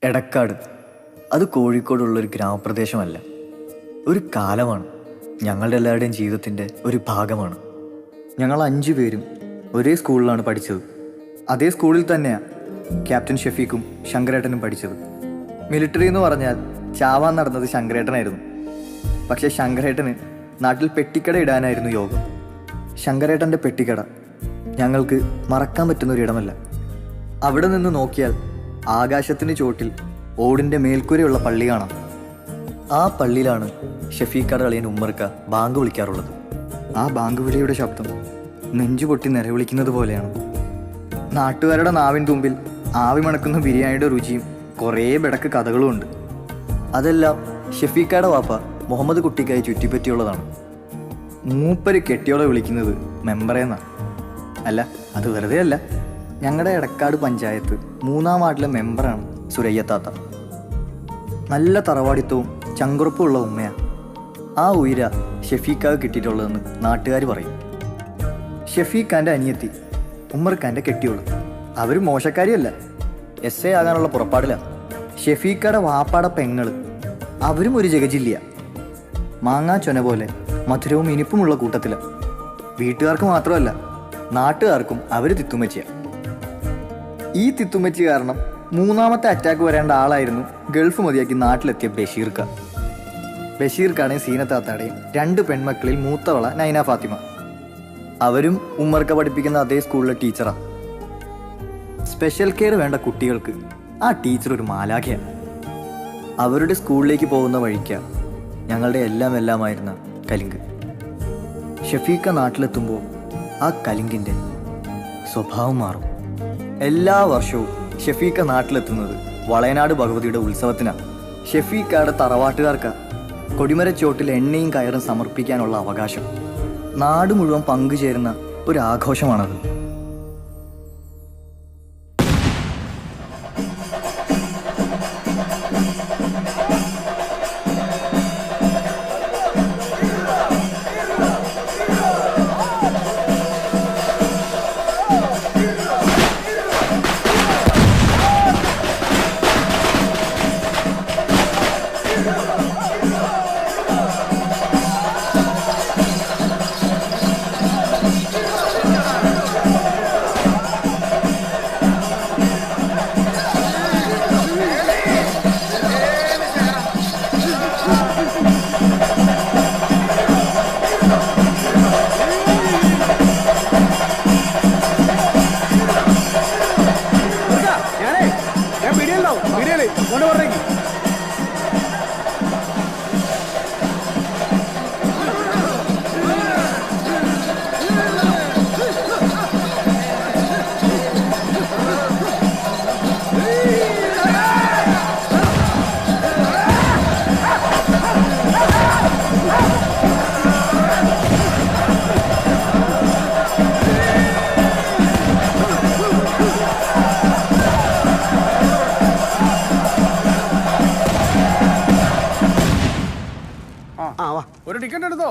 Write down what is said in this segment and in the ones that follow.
എടക്കാട് അത് കോഴിക്കോടുള്ളൊരു ഗ്രാമപ്രദേശമല്ല, ഒരു കാലമാണ്. ഞങ്ങളുടെ എല്ലാവരുടെയും ജീവിതത്തിൻ്റെ ഒരു ഭാഗമാണ്. ഞങ്ങൾ 5 പേരും ഒരേ സ്കൂളിലാണ് പഠിച്ചത്. അതേ സ്കൂളിൽ തന്നെയാണ് ക്യാപ്റ്റൻ ഷെഫീഖും ശങ്കരേട്ടനും പഠിച്ചത്. മിലിറ്ററി എന്ന് പറഞ്ഞാൽ ചാവാൻ നടന്നത് ശങ്കരേട്ടനായിരുന്നു. പക്ഷേ ശങ്കരേട്ടന് നാട്ടിൽ പെട്ടിക്കട ഇടാനായിരുന്നു യോഗം. ശങ്കരേട്ടൻ്റെ പെട്ടിക്കട ഞങ്ങൾക്ക് മറക്കാൻ പറ്റുന്നൊരിടമല്ല. അവിടെ നിന്ന് നോക്കിയാൽ ആകാശത്തിന് ചോട്ടിൽ ഓടിൻ്റെ മേൽക്കൂരയുള്ള പള്ളി കാണാം. ആ പള്ളിയിലാണ് ഷെഫീഖാടെ അളിയൻ ഉമ്മർക്ക ബാങ്ക് വിളിക്കാറുള്ളത്. ആ ബാങ്ക് വിളിയുടെ ശബ്ദം നെഞ്ചുപൊട്ടി നിലവിളിക്കുന്നത് പോലെയാണ്. നാട്ടുകാരുടെ നാവിൻ തുമ്പിൽ ആവി മണക്കുന്ന ബിരിയാണിയുടെ രുചിയും കുറേ ബെടക്ക് കഥകളുമുണ്ട്. അതെല്ലാം ഷെഫീഖാടെ വാപ്പ മുഹമ്മദ് കുട്ടിക്കായി ചുറ്റിപ്പറ്റിയുള്ളതാണ്. മൂപ്പര് കെട്ടിയോളെ വിളിക്കുന്നത് മെമ്പറേന്നാണ്. അല്ല, അത് വെറുതെ അല്ല. ഞങ്ങളുടെ എടക്കാട് പഞ്ചായത്ത് 3-ാം വാർഡിലെ മെമ്പറാണ് സുരയ്യത്താത്ത. നല്ല തറവാടിത്തവും ചങ്കുറപ്പുള്ള ഉമ്മയാണ്. ആ ഉയര ഷെഫീഖാക്ക് കിട്ടിയിട്ടുള്ളതെന്ന് നാട്ടുകാർ പറയും. ഷെഫീഖാൻ്റെ അനിയത്തി ഉമ്മർഖാൻ്റെ കെട്ടിയോള്, അവർ മോശക്കാരിയല്ല, SA ആകാനുള്ള പുറപ്പാടിലാണ്. ഷെഫീഖാടെ വാപ്പാടെ പെങ്ങള്, അവരും ഒരു ജഗജില്ല. മാങ്ങാ ചൊന പോലെ മധുരവും ഇനിപ്പുമുള്ള കൂട്ടത്തിലാണ്. വീട്ടുകാർക്ക് മാത്രമല്ല, നാട്ടുകാർക്കും അവർ തിത്തുമ്മച്ചിയാണ്. ഈ തിത്തുമ്മച്ചി കാരണം 3-ാമത്തെ അറ്റാക്ക് വരേണ്ട ആളായിരുന്നു ഗൾഫ് മതിയാക്കി നാട്ടിലെത്തിയ ബഷീർക്കാടെയും സീനത്താത്താടെയും 2 പെൺമക്കളിൽ മൂത്തവള നൈന ഫാത്തിമ. അവരും ഉമ്മർക്ക പഠിപ്പിക്കുന്ന അതേ സ്കൂളിലെ ടീച്ചറാണ്. സ്പെഷ്യൽ കെയർ വേണ്ട കുട്ടികൾക്ക് ആ ടീച്ചർ ഒരു മാലാഖയാണ്. അവരുടെ സ്കൂളിലേക്ക് പോകുന്ന വഴിക്ക് ഞങ്ങളുടെ എല്ലാമായിരുന്ന കലിങ്ക്. ഷെഫീഖ നാട്ടിലെത്തുമ്പോൾ ആ കലിങ്കിൻ്റെ സ്വഭാവം മാറും. എല്ലാ വർഷവും ഷെഫീഖ നാട്ടിലെത്തുന്നത് വളയനാട് ഭഗവതിയുടെ ഉത്സവത്തിനാണ്. ഷെഫീഖാടെ തറവാട്ടുകാർക്ക് കൊടിമരച്ചോട്ടിൽ എണ്ണയും കയറും സമർപ്പിക്കാനുള്ള അവകാശം. നാട് മുഴുവൻ പങ്കുചേരുന്ന ഒരു ആഘോഷമാണത്. ഒരു ടിക്കറ്റ് എടുത്തോ?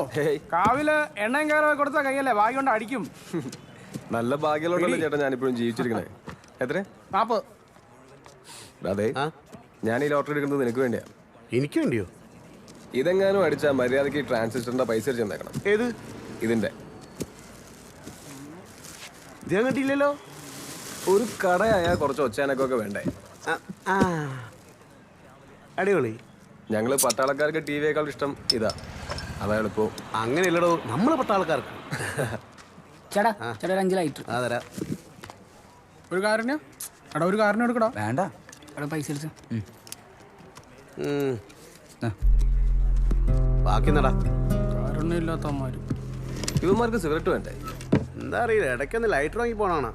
കാവില് എണ്ണയും കയറൊക്കെ കൊടുത്ത കൈയല്ലേ, ഭാഗ്യം കൊണ്ട് അടിക്കും. നല്ല ഭാഗ്യമുള്ളതല്ലേ ചേട്ടാ ഞാനിപ്പോഴും ജീവിച്ചിരിക്കണേ. എത്ര? 40. അതെ, ഞാൻ ഈ ലോട്ടറി എടുക്കുന്നത് നിനക്ക് വേണ്ടിയാ. എനിക്ക് വേണ്ടിയോ? ഇതെങ്ങാനും അടിച്ചാ മര്യാദക്ക് ട്രാൻസിസ്റ്ററിന്റെ പൈസ ചെന്നേക്കണം. ഏത്? ഇതിന്റെ. ഇത് ഞാൻ കണ്ടില്ലല്ലോ. ഒരു കടയായാൽ കുറച്ച് ഒച്ചാനൊക്കെ വേണ്ടേ? അടിപൊളി. ഞങ്ങള് പട്ടാളക്കാർക്ക് TV-യേക്കാൾ ഇഷ്ടം ഇതാ. അതാ എളുപ്പം. അങ്ങനെയല്ലടോ, നമ്മള് പട്ടാളക്കാർക്ക്. ചേട്ടാ ഒരു 5 ലൈറ്റർ. അതരാ. ഒരു കാരന് എടാ, ഒരു കാരന് എടുക്കടാ. വേണ്ട, എടാ പൈസ എടുത്ത്. ബാക്കി നടാ. കാരണില്ലാത്ത അമ്മമാര്. ഇവന്മാർക്ക് സിഗരറ്റ് വേണ്ടേ? എന്താ അറിയില്ല, ഇടയ്ക്കൊന്ന് ലൈറ്റർ വാങ്ങി പോണാണ്.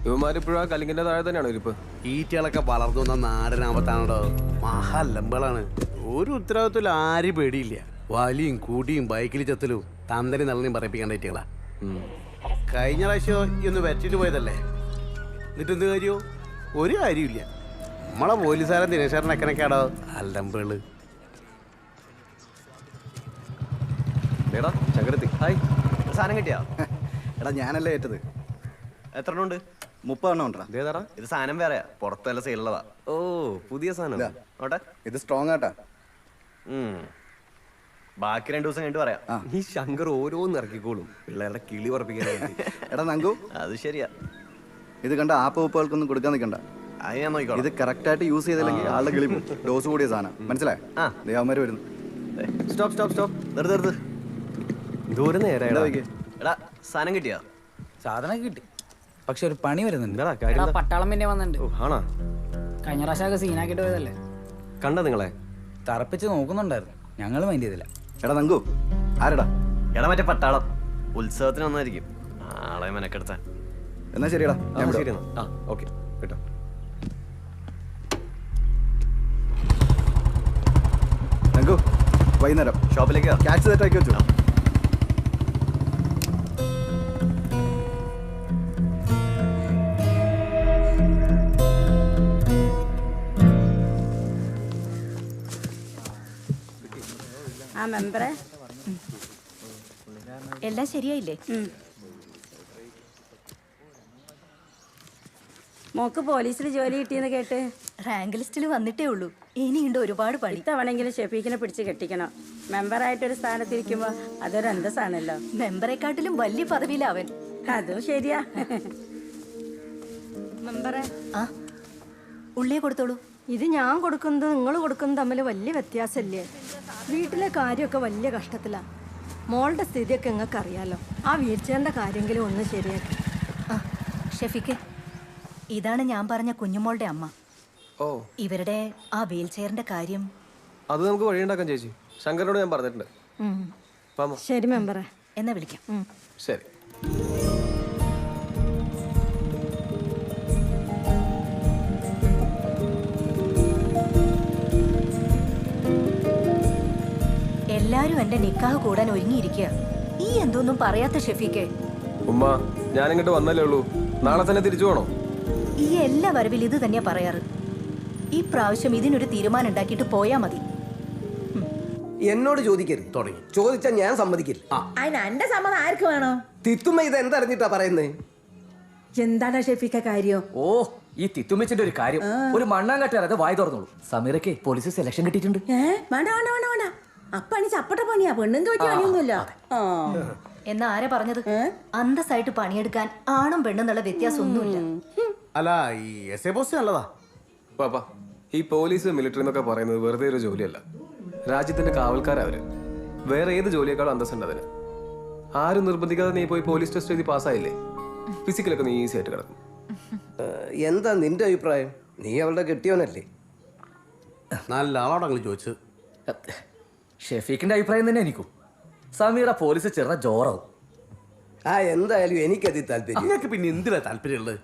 ഇവന്മാരിപ്പോഴും ആ കലിങ്ങിന്റെ താഴെ തന്നെയാണോ ഇരിപ്പ്? ഈറ്റകളൊക്കെ വളർന്നു വന്ന നാടനാമത്താണോ. മഹാലമ്പളാണ്. ഒരു ഉത്തരവാദിത്വം ആരും പേടിയില്ല. വലിയും കൂടിയും ബൈക്കിൽ ചെത്തലും തന്തനി നല്ലനെയും പറയിപ്പിക്കേണ്ടീറ്റുകളാ. കഴിഞ്ഞ പ്രാവശ്യം ഒന്ന് വെച്ചിട്ട് പോയതല്ലേ, എന്നിട്ട് എന്ത് കാര്യമോ? ഒരു കാര്യമില്ല. നമ്മളെ പോലീസുകാരൻ ദിനേശാരൻ എക്കനൊക്കെയാടോ അല്ലമ്പേള്. ചങ്കരത്തി ഹായ്, സാധനം കിട്ടിയാ? എടാ ഞാനല്ലേ ഏറ്റത്. എത്ര ഉണ്ട്? 30 ഉണ്ടാ. ഇതേതാടാ? ഇത് സാധനം വേറെയാ, പുറത്തല്ല സെയിലുള്ളതാ. ഓ പുതിയ സാധനം. ഓട്ടെ, ഇത് സ്ട്രോങ് ആട്ടാ. ബാക്കി 2 ദിവസം കഴിഞ്ഞിട്ട് പറയാം. ഈ ശങ്കർ ഓരോന്ന് ഇറക്കിക്കോളും പിള്ളേരുടെ കിളി പറപ്പിക്കാനായിട്ട്. എടാ നങ്കു, അത് ശരിയാ. ഇത് കണ്ട ആപ്പ് ഉപ്പുകൾക്കൊന്നും കൊടുക്കാൻ നിൽക്കണ്ട. അത് ഞാൻ നോക്കിക്കോളാം. ഇത് കറക്റ്റ് ആയിട്ട് യൂസ് ചെയ്തില്ലെങ്കിൽ ആളുടെ കിളി ഡോസ് കൂടിയ സാധനം, മനസ്സിലായോ? ദേവന്മാര് വരുന്നു. സ്റ്റോപ്പ്. നിർത്ത്. ദൂരെ നേരെ എടാ സാധനം കിട്ടിയാ? സാധനം കിട്ടി, പക്ഷെ ഒരു പണി വരുന്നുണ്ട്. എന്താടാ കാര്യം? എടാ പട്ടാളം പിന്നെ വന്നിട്ടുണ്ട്. ഓ ആണാ? കഴിഞ്ഞ പ്രാവശ്യമൊക്കെ സീനാക്കിട്ട് പോയതല്ലേ. കണ്ട നിങ്ങളെ തറപ്പിച്ച് നോക്കുന്നുണ്ടായിരുന്നു, ഞങ്ങൾ മൈൻഡ് ചെയ്തില്ല. എടാ നങ്കു, ആരടാ? എടാ മറ്റേ പട്ടാളം ഉത്സവത്തിന് വന്നായിരിക്കും, ആളെ മെനക്കെടുത്താൻ. എന്നാ ശരിയടാ, ഞാൻ ശരി എന്നാ. ആ ഓക്കെ കേട്ടോ. നങ്കു, വൈകുന്നേരം ഷോപ്പിലേക്ക് ക്യാച്ച് സെറ്റ് ആക്കി വെച്ചു. ആ മെമ്പറെ, എല്ലാം ശരിയായില്ലേ? മോക്ക് പോലീസിൽ ജോലി കിട്ടിയെന്ന് കേട്ട്. റാങ്ക് ലിസ്റ്റിൽ വന്നിട്ടേ ഉള്ളൂ, ഇനിയുണ്ട് ഒരുപാട് പണി. ഇത്തവണെങ്കിലും ഷെഫീഖിനെ പിടിച്ച് കെട്ടിക്കണം. മെമ്പറായിട്ടൊരു സ്ഥാനത്തിരിക്കുമ്പോ അതൊരു അന്തസ്സാണല്ലോ. മെമ്പറെക്കാട്ടിലും വലിയ പദവിയിലാവൻ. അതും ശരിയാ. മെമ്പറെ, ആ ഉള്ളിയെ കൊടുത്തോളൂ. ഇത് ഞാൻ കൊടുക്കുന്നത് നിങ്ങൾ കൊടുക്കുന്നത് തമ്മിൽ വലിയ വ്യത്യാസമില്ലേ? വീട്ടിലെ കാര്യമൊക്കെ വലിയ കഷ്ടത്തിലാ. മോളുടെ സ്ഥിതിയൊക്കെ നിങ്ങൾക്ക് അറിയാലോ. ആ വീഴ്ചേണ്ട കാര്യമെങ്കിലും ഒന്ന് ശരിയാക്കി. ആ ഷെഫിക്ക്, ഇതാണ് ഞാൻ പറഞ്ഞ കുഞ്ഞുമോളുടെ അമ്മ. ഓ, ഇവരുടെ ആ വീൽ ചെയറിന്റെ കാര്യം അത് നമുക്ക് വഴിയുണ്ടാക്കാം ചേച്ചി. ശങ്കരോട് ഞാൻ പറഞ്ഞിട്ടുണ്ട്. ശരി മെമ്പറെ, എന്നാ വിളിക്കാം. ശരി. എല്ലാരും എന്റെ നിക്കാഹ് കൂടാൻ ഒരുങ്ങിയിരിക്കുക. ഈ എന്തോന്നും പറയാത്ത ഷെഫീക്കെ. ഉമ്മ, ഞാൻ ഇങ്ങോട്ട് വന്നല്ലേ ഉള്ളൂ, നാളെ തന്നെ തിരിച്ചു പോണോ? ഈ എല്ലാ വരവിൽ ഇത് തന്നെയാ പറയാറ്. ഈ പ്രാവശ്യം ഇതിനൊരു തീരുമാനം ഉണ്ടാക്കിയിട്ട് പോയാ മതി. എന്നോട് ചോദിക്കരുത്. തുടങ്ങി. ചോദിച്ചാൽ ഞാൻ സമ്മതിക്കില്ല. അതിന് എന്റെ സമ്മതം ആർക്ക് വേണോ? തിത്തുമ്മ ഇത് എന്തറിഞ്ഞിട്ടാ പറയുന്നത്? എന്താണ് ഷെഫിക്ക കാര്യം? ഓ, ഈ തിത്തുമ്മിച്ചിന്റെ ഒരു കാര്യം, ഒരു മണ്ണാങ്കട്ട വായി തുറന്നോളൂ. സമീറയ്ക്ക് പോലീസ് സെലക്ഷൻ കിട്ടിയിട്ടുണ്ട്. വേണ്ട വേണ്ട വേണ്ട വേണ്ട, അപ്പണി ചപ്പട്ട പണിയാ, പെണ്ണുങ്ങൾക്ക് പറ്റിയ പണിയൊന്നുമില്ല. എന്നാ ആരാ പറഞ്ഞത്? അന്തസ്സായിട്ട് പണിയെടുക്കാൻ ആണും പെണ്ണും എന്നുള്ള വ്യത്യാസം ഒന്നുമില്ല. അല്ല, ഈ എസ് എ പോസ്റ്റ് നല്ലതാ. പാപ്പാ, ഈ പോലീസ് മിലിറ്ററി എന്നൊക്കെ പറയുന്നത് വെറുതെ ഒരു ജോലിയല്ല. രാജ്യത്തിന്റെ കാവൽക്കാരാ അവര്. വേറെ ഏത് ജോലിയേക്കാളും അന്തസ്സുണ്ട് അതിന്. ആരും നിർബന്ധിക്കാതെ നീ പോയി പോലീസ് ടെസ്റ്റ് എഴുതി പാസ്സായില്ലേ, ഫിസിക്കലൊക്കെ നീ ഈസി ആയിട്ട് കിടക്കും. എന്താ നിന്റെ അഭിപ്രായം? നീ അവളുടെ കെട്ടിയോനല്ലേ? നല്ല ആളോടങ്ങൾ ചോദിച്ചത്. ഷെഫീഖിന്റെ അഭിപ്രായം തന്നെ എനിക്കും. സമീറ പോലീസ് ചേർന്ന ജോറാവും. എന്തായാലും എനിക്കതിൽ താല്പര്യം. നിങ്ങൾക്ക് പിന്നെ എന്തിനാ താല്പര്യമുള്ളത്?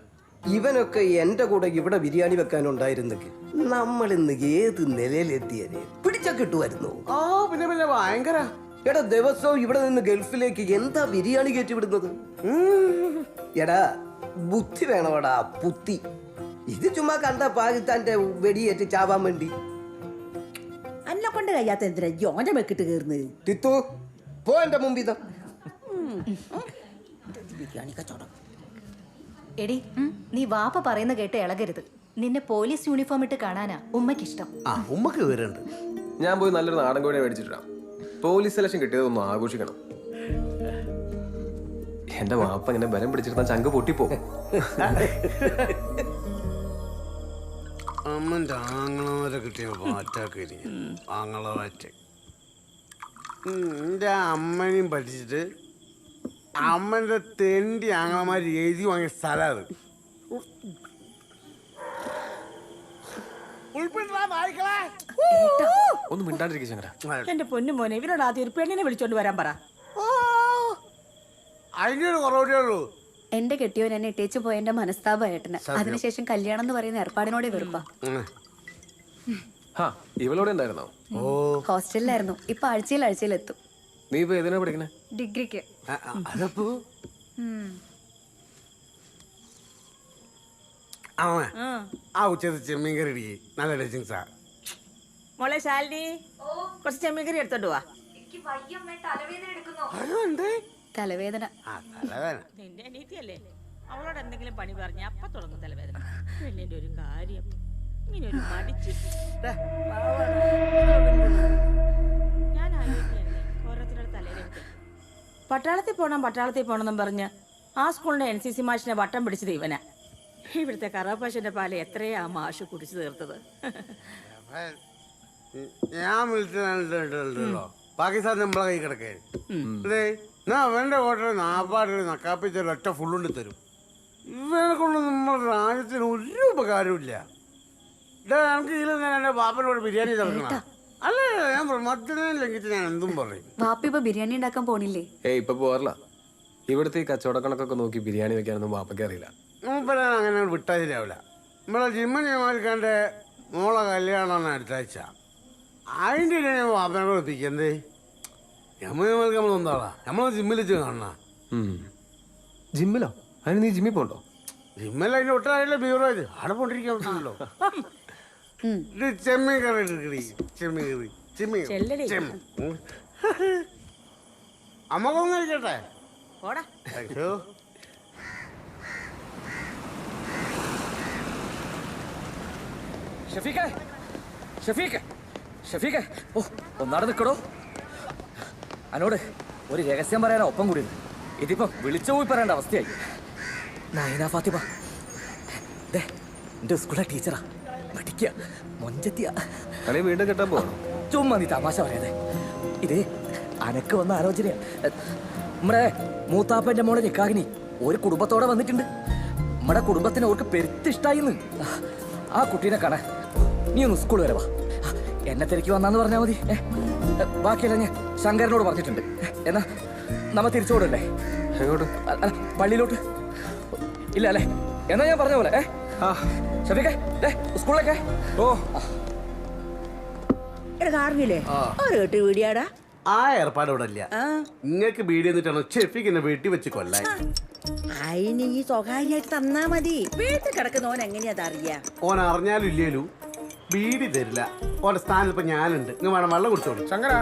ഇവനൊക്കെ എന്റെ കൂടെ ഇവിടെ ബിരിയാണി വെക്കാനുണ്ടായിരുന്നെങ്കിൽ നമ്മൾ ഇന്ന് ഏത് നിലയിലെത്തിയനെ പിടിച്ച കിട്ടുമായിരുന്നു. ആ പിന്നെ പിന്നെ ഭയങ്കര. എടാ, ദിവസവും ഇവിടെ നിന്ന് ഗൾഫിലേക്ക് എന്താ ബിരിയാണി കയറ്റി വിടുന്നത്? എടാ, ബുദ്ധി വേണോടാ, ബുദ്ധി. ഇത് ചുമ്മാ കണ്ട പാകിസ്ഥാന്റെ വെടിയേറ്റ് ചാവാൻ വേണ്ടി. അന്നെ കൊണ്ട് കഴിയാത്ത എന്തിനാ ജോന്റെ മെക്കിട്ട് കയറുന്നത്? തിത്തു, പോ എന്റെ മുമ്പിൽ. എടി, നീ വാപ്പ പറയുന്ന കേട്ട് ഇളകരുത്. നിന്നെ പോലീസ് യൂണിഫോം ഇട്ട് കാണാനാ ഉമ്മക്കിഷ്ടം. ആ ഉമ്മക്ക് വിവരമുണ്ട്. ഞാൻ പോയി നല്ലൊരു നാടൻ കോഴിയെ മേടിച്ചിട്ടാ. Police selection കിട്ടിയതൊന്നും ആഘോഷിക്കണം. എന്റെ വാപ്പ ഇങ്ങനെ ബലം പിടിച്ചിരുന്ന ചങ്ക് പൊട്ടിപ്പോ. അമ്മന്റെ ആങ്ങളമാരെ കിട്ടിയ പാറ്റാക്കി ആങ്ങളമാറ്റ്. എന്റെ അമ്മനെയും പഠിച്ചിട്ട് അമ്മന്റെ തെണ്ടി ആങ്ങളമാര് എഴുതി വാങ്ങിയ സ്ഥലം അത്. ഒന്നും മിണ്ടാണ്ടിരിക്കും ശങ്കര. എന്റെ പൊന്നു മോനെ, ഇവരോട് ആദ്യം ഒരു പെണ്ണിനെ വിളിച്ചോണ്ട് വരാൻ പറ. അതിന്റെ ഒരു കുറവേ ഉള്ളൂ. എന്റെ കെട്ടിയോൻ എന്നെ ഇട്ടേച്ചു പോയ എന്റെ മനസ്താപമായിട്ടിന്. അതിനുശേഷം കല്യാണം എന്ന് പറയുന്ന ഏർപ്പാടിനോടെ വെറുപ്പാ. ഇവളോടെ ഉണ്ടായിരുന്നോ? ഹോസ്റ്റലിലായിരുന്നു. ഇപ്പൊ ആഴ്ചയിൽ എത്തും. നീ ഇപ്പൊ ഏതിനാ പഠിക്കണേ? ഡിഗ്രിക്ക്. അതപ്പോ ആ ഉച്ചത് ചെമ്മീൻ കറി ഇടിക്ക്. നല്ല ടേസ്റ്റിംഗ്. മോളെ ശാലിനി, കുറച്ച് ചെമ്മീൻ കറി എടുത്തോണ്ട് വാ. തലവേദന. നിന്റെ അനീതിയല്ലേ? അവളോട് എന്തെങ്കിലും പണി പറഞ്ഞ അപ്പൊ തുടങ്ങും തലവേദന. പെണ്ണിന്റെ ഒരു കാര്യം ഇങ്ങനെ ഒരു മടിച്ച് ഞാൻ ആലോചിക്കുകയല്ലേ ഓരോരുത്തരുടെ തലയിൽ പട്ടാളത്തിൽ പോകണമെന്നും പറഞ്ഞ് ആ സ്കൂളിന്റെ NCC മാഷിനെ വട്ടം പിടിച്ചത് ഇവനാ. ഇവിടുത്തെ കറാപ്പാശന്റെ പാല് എത്രയാ ആ മാഷ് കുടിച്ചു തീർത്തത്. ഞാൻ വിളിച്ചോ പാകിസ്ഥാൻ നമ്മളെ കൈ കിടക്കേ അവന്റെ ഹോട്ടൽ നാപ്പാട് നക്കാപ്പിച്ച ഒറ്റ ഫുള്ളുണ്ട് തരും. ഇവനെ കൊണ്ട് നമ്മുടെ രാജ്യത്തിന് ഒരു ഉപകാരമില്ല. എനിക്ക് ഇതിൽ ഞാൻ എന്റെ ബാപ്പനോട് ബിരിയാണി തരണം. അല്ല ഞാൻ മദ്യനെ ലംഘിച്ച് ഞാൻ എന്തും പറയും. വാപ്പ ഇപ്പൊ ബിരിയാണി ഉണ്ടാക്കാൻ പോണില്ലേ? ഇപ്പൊ പോരല്ല. ഇവിടുത്തെ ഈ കച്ചവട കണക്കൊക്കെ നോക്കി ബിരിയാണി വെക്കാനൊന്നും വാപ്പയ്ക്ക് അറിയില്ല. മൂപ്പരാൻ അങ്ങനെ വിട്ടാൽ ശരിയാവില്ല. നമ്മളെ ജിമ്മൻ ജമാൽക്കാൻ്റെ മോളെ കല്യാണമാണ് അടുത്ത ആഴ്ച. അതിൻ്റെ ഇടയിൽ ഞാൻ വാപ്പനെ കൂടെ എത്തിക്കണ്ടേ. ജിമ്മൻ ജമാൽക്ക് നമ്മൾ എന്താളാ നമ്മളെ ജിമ്മിൽ വെച്ച് കാണണ. ജിമ്മിലോ? അതിന് നീ ജിമ്മിൽ പോണ്ടോ? ജിമ്മല്ല അതിൻ്റെ ഒട്ടായില്ല ബീവറേജ് അവിടെ പോണ്ടിരിക്കാൻ പറ്റില്ലല്ലോ. ഇത് ചെമ്മീൻ കറി എടുക്കടി. ചെമ്മീൻ കറി ചെമ്മീൻ അമ്മക്കൊന്നും കഴിക്കട്ടെ. അയ്യോ ഷഫീഖേ ഓ ഒന്നാടെ നിൽക്കടോ. എന്നോട് ഒരു രഹസ്യം പറയാനാ ഒപ്പം കൂടി. ഇതിപ്പം വിളിച്ചു പോയി പറയേണ്ട അവസ്ഥയായി. നൈന ഫാത്തിമ എന്റെ സ്കൂളിലെ ടീച്ചറാ. പഠിക്കുക മൊഞ്ചത്തിയ വീണ്ടും കെട്ടാൻ പോകണം. ചുമ്മാ നീ തമാശ പറയാതെ. ഇത് അനക്ക് വന്ന ആലോചനയാ. നമ്മുടെ മൂത്താപ്പന്റെ മോളെ നിക്കാഹിനി ഒരു കുടുംബത്തോടെ വന്നിട്ടുണ്ട്. നമ്മുടെ കുടുംബത്തിന് അവർക്ക് പെരുത്തിഷ്ടായിന്ന്. ആ കുട്ടീനെ കാണാൻ നീ ഒന്ന് സ്കൂൾ വരെ വാ. എന്നെ തിരക്കി വന്നാന്ന് പറഞ്ഞാൽ മതി. ബാക്കിയെല്ലാം ഞാൻ ശങ്കരനോട് പറഞ്ഞിട്ടുണ്ട്. എന്നാ നമ്മ തിരിച്ചോടല്ലേ? എങ്ങോട്ട്? പള്ളിയിലോട്ട്. ഇല്ല അല്ലേ? എന്നാ ഞാൻ പറഞ്ഞ പോലെ ഷഫീഖേ സ്കൂളിലേക്കേ. ഓ കാറിനില്ലേ കേട്ട് വീടിയാടാ. ആ ഏർപ്പാട് ഇവിടെ ഇല്ല. നിങ്ങൾക്ക് ബീഡി എന്നിട്ടാണോ ഷെഫിക്ക് എന്നെ വെട്ടി വെച്ച് കൊല്ലാൻ? അതിന് ഈ സ്വകാര്യമായിട്ട് തന്നാ മതി. വീട്ടിൽ കിടക്കുന്നവൻ എങ്ങനെയാ അറിയാ? ഓൻ അറിഞ്ഞാലും ഇല്ലേലും ബീഡി തരില്ല. ഓന്റെ സ്ഥാനത്ത് ഇപ്പൊ ഞാനുണ്ട്. നിങ്ങൾ വേണം വെള്ളം കുടിച്ചോളൂ. ശങ്കരാ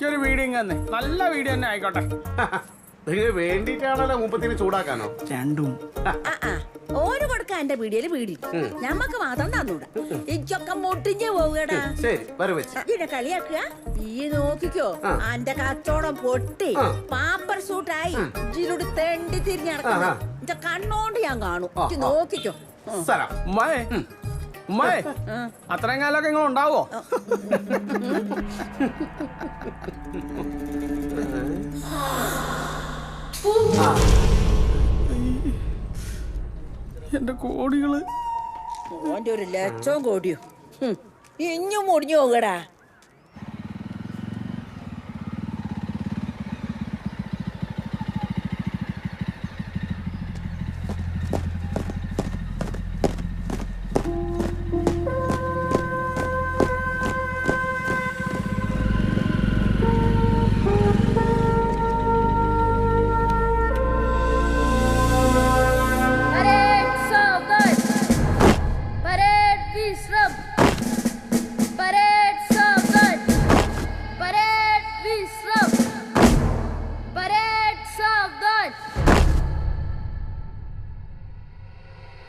ഒരു വീഡിയോ തന്നെ നല്ല വീഡിയോ തന്നെ ആയിക്കോട്ടെ. നിങ്ങൾ വേണ്ടിയിട്ടാണല്ലോ മുപ്പത്തിന് ചൂടാക്കാനോ? രണ്ടും ഓര് കൊടുക്കാൻ എന്റെ വീഡിയോയില് വീടി ഞമ്മക്ക് മാത്രം തന്നൂടാ. ഇച്ചൊക്കെ മുട്ടിഞ്ഞ് പോവുകടാ. ശരി വരെ വെച്ച് ഇതിനെ കളിയാക്കുക. ഈ നോക്കിക്കോ അന്റെ കച്ചവടം പൊട്ടി പാപ്പർ സൂട്ടായി ഇതിലൂടെ തെണ്ടി തിരിഞ്ഞ് നടക്കുന്ന എന്റെ കണ്ണോണ്ട് ഞാൻ കാണും. നോക്കിക്കോ. ഉമ്മായെ ഉമ്മായെ അത്രയും കാലമൊക്കെ നിങ്ങൾ ഉണ്ടാവോ? എന്റെ കോടികള് ഓന്റെ ഒരു ലക്ഷവും കോടിയോ ഇഞ്ഞും മുടിഞ്ഞു പോകടാ.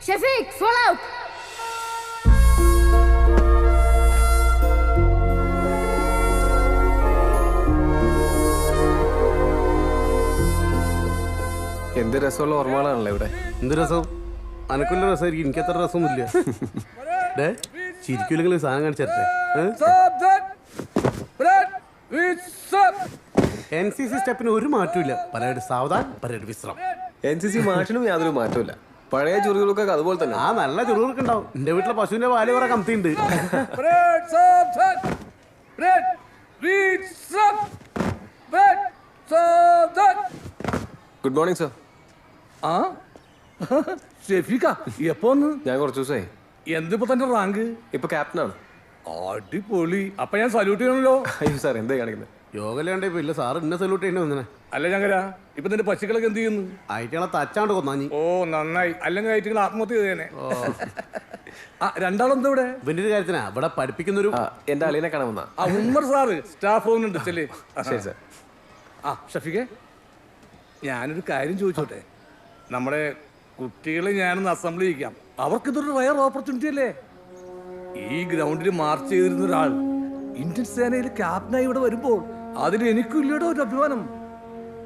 Shafiq, fall out! എന്ത് രസമുള്ള ഓർമ്മകളാണല്ലോ ഇവിടെ. എന്ത് രസം? അനക്കുള്ള രസമായിരിക്കും. എനിക്ക് അത്ര രസമൊന്നുമില്ല. ചിരിക്കൂലെങ്കിൽ സാധനം കാണിച്ചേ. NCC സ്റ്റെപ്പിന് ഒരു മാറ്റമില്ല. പരേഡ് സാവധാൻ, പരേഡ് വിശ്രം. NCC മാഷിനും യാതൊരു മാറ്റമില്ല. പഴയ ചുറുകൾക്കൊക്കെ അതുപോലെ തന്നെ. ആ നല്ല ചുറുകൾക്ക് ഉണ്ടാവും. എന്റെ വീട്ടിലെ പശുവിന്റെ പാല് കുറെ കമ്മിയുണ്ട്. Good morning sir. ആ ഷെഫീഖ എപ്പോ? ഞാൻ കുറച്ച് ദിവസമായി. എന്തിപ്പോ തന്റെ റാങ്ക്? ഇപ്പൊ ക്യാപ്റ്റനാണ്. അടിപൊളി. അപ്പൊ ഞാൻ സല്യൂട്ട് ചെയ്യണല്ലോ. അയ്യോ സാർ എന്താ കാണിക്കുന്നത്? യോഗലാണ്ട് ഇപ്പൊ ഇല്ല സാർ. എന്നെ സല്യൂട്ട് ചെയ്യണ വന്നേ. അല്ല ഞങ്ങരാ ഇപ്പൊ നിന്റെ പശുക്കളൊക്കെ എന്ത് ചെയ്യുന്നു? ആയിട്ടങ്ങളെ തച്ചാണ്ട് കൊന്നാഞ്ഞി. ഓ നന്നായി. അല്ലെങ്കിൽ ആയിട്ടുകൾ ആത്മഹത്യ ചെയ്തേനെ. രണ്ടാളെന്താ ഇവിടെ? ഇവന്റെ ഒരു കാര്യത്തിനാ ഇവിടെ പഠിപ്പിക്കുന്നൊരു എന്റെ അളിയനെ കാണാൻ വന്നാ. ഉമ്മർ സാറ് സ്റ്റാഫ് റൂമിലുണ്ട്. ചെല്ലേ. ശരി സാർ. ഷഫീഖെ ഞാനൊരു കാര്യം ചോദിച്ചോട്ടെ. നമ്മുടെ കുട്ടികളെ ഞാനൊന്ന് അസംബ്ലി ചെയ്യിക്കാം. അവർക്കിതൊരു റയർ ഓപ്പർച്യൂണിറ്റി അല്ലേ? ഈ ഗ്രൗണ്ടിൽ മാർച്ച് ചെയ്തിരുന്ന ഒരാൾ ഇന്ത്യൻ സേനയിൽ ക്യാപ്റ്റനായി ഇവിടെ വരുമ്പോൾ അതിന് എനിക്കും ഇല്ലടോ ഒരു അഭിമാനം.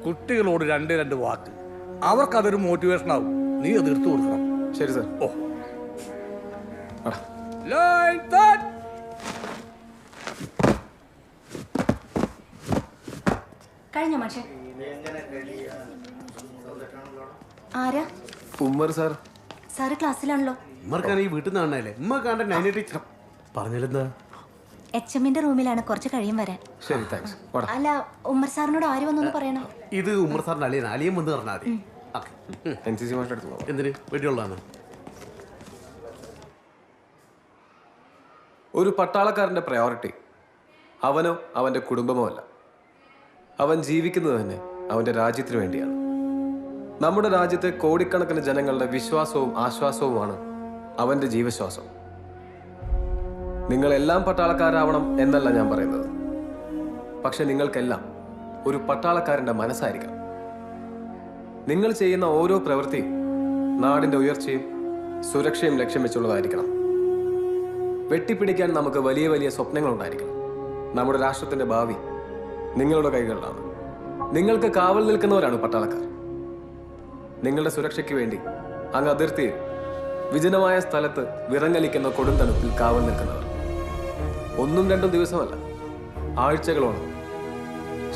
കുട്ടികളോട് രണ്ട് വാക്ക്, അവർക്കതൊരു മോട്ടിവേഷൻ ആവും. നീ അത് എടുത്തു കൊടുക്കണം. ശരി സാർ. ഓ ലൈൻ സെറ്റ്. കഴിഞ്ഞ മാഷേ. ആരാ? ഉമ്മർ സാർ. സാറ് ക്ലാസ്സിലാണല്ലോ. ഉമ്മർക്കാണ് ഈ വീട്ടിൽ നിന്ന് കാണാനല്ലേ? ഉമ്മ കണ്ട നൈന ടീച്ചർ പറഞ്ഞില്ലെന്താ? HM-ന്റെ റൂമിലാണ്, കുറച്ച് കഴിയും വരാൻ. ശരി, താങ്ക്സ്. അല്ല, ഉമ്മർ സാറിനോട് ആര് വന്നൊന്ന് പറയണം. ഇത് ഉമ്മർ സാറിന്റെ അളിയൻ. അളിയൻ വന്ന് പറഞ്ഞാൽ മതി. NCC മാസ്റ്റർ അടുത്ത് പോകാം. എന്തിന്? വെടിയുള്ളതാണ്. ഒരു പട്ടാളക്കാരന്റെ പ്രയോറിറ്റി അവനോ അവന്റെ കുടുംബമോ അല്ല. അവൻ ജീവിക്കുന്നത് തന്നെ അവന്റെ രാജ്യത്തിന് വേണ്ടിയാണ്. നമ്മുടെ രാജ്യത്തെ കോടിക്കണക്കിന് ജനങ്ങളുടെ വിശ്വാസവും ആശ്വാസവുമാണ് അവന്റെ ജീവശ്വാസം. നിങ്ങളെല്ലാം പട്ടാളക്കാരാവണം എന്നല്ല ഞാൻ പറയുന്നത്. പക്ഷെ നിങ്ങൾക്കെല്ലാം ഒരു പട്ടാളക്കാരന്റെ മനസ്സായിരിക്കണം. നിങ്ങൾ ചെയ്യുന്ന ഓരോ പ്രവൃത്തിയും നാടിന്റെ ഉയർച്ചയും സുരക്ഷയും ലക്ഷ്യം വെച്ചുള്ളതായിരിക്കണം. വെട്ടിപ്പിടിക്കാൻ നമുക്ക് വലിയ വലിയ സ്വപ്നങ്ങളുണ്ടായിരിക്കണം. നമ്മുടെ രാഷ്ട്രത്തിന്റെ ഭാവി നിങ്ങളുടെ കൈകളിലാണ്. നിങ്ങൾക്ക് കാവൽ നിൽക്കുന്നവരാണ് പട്ടാളക്കാർ. നിങ്ങളുടെ സുരക്ഷയ്ക്ക് വേണ്ടി അങ്ങ് അതിർത്തിയിൽ വിജനമായ സ്ഥലത്ത് വിറങ്ങലിക്കുന്ന കൊടുന്തണുപ്പിൽ കാവൽ നിൽക്കുന്നവർ. 1-2 ദിവസമല്ല, ആഴ്ചകളോളം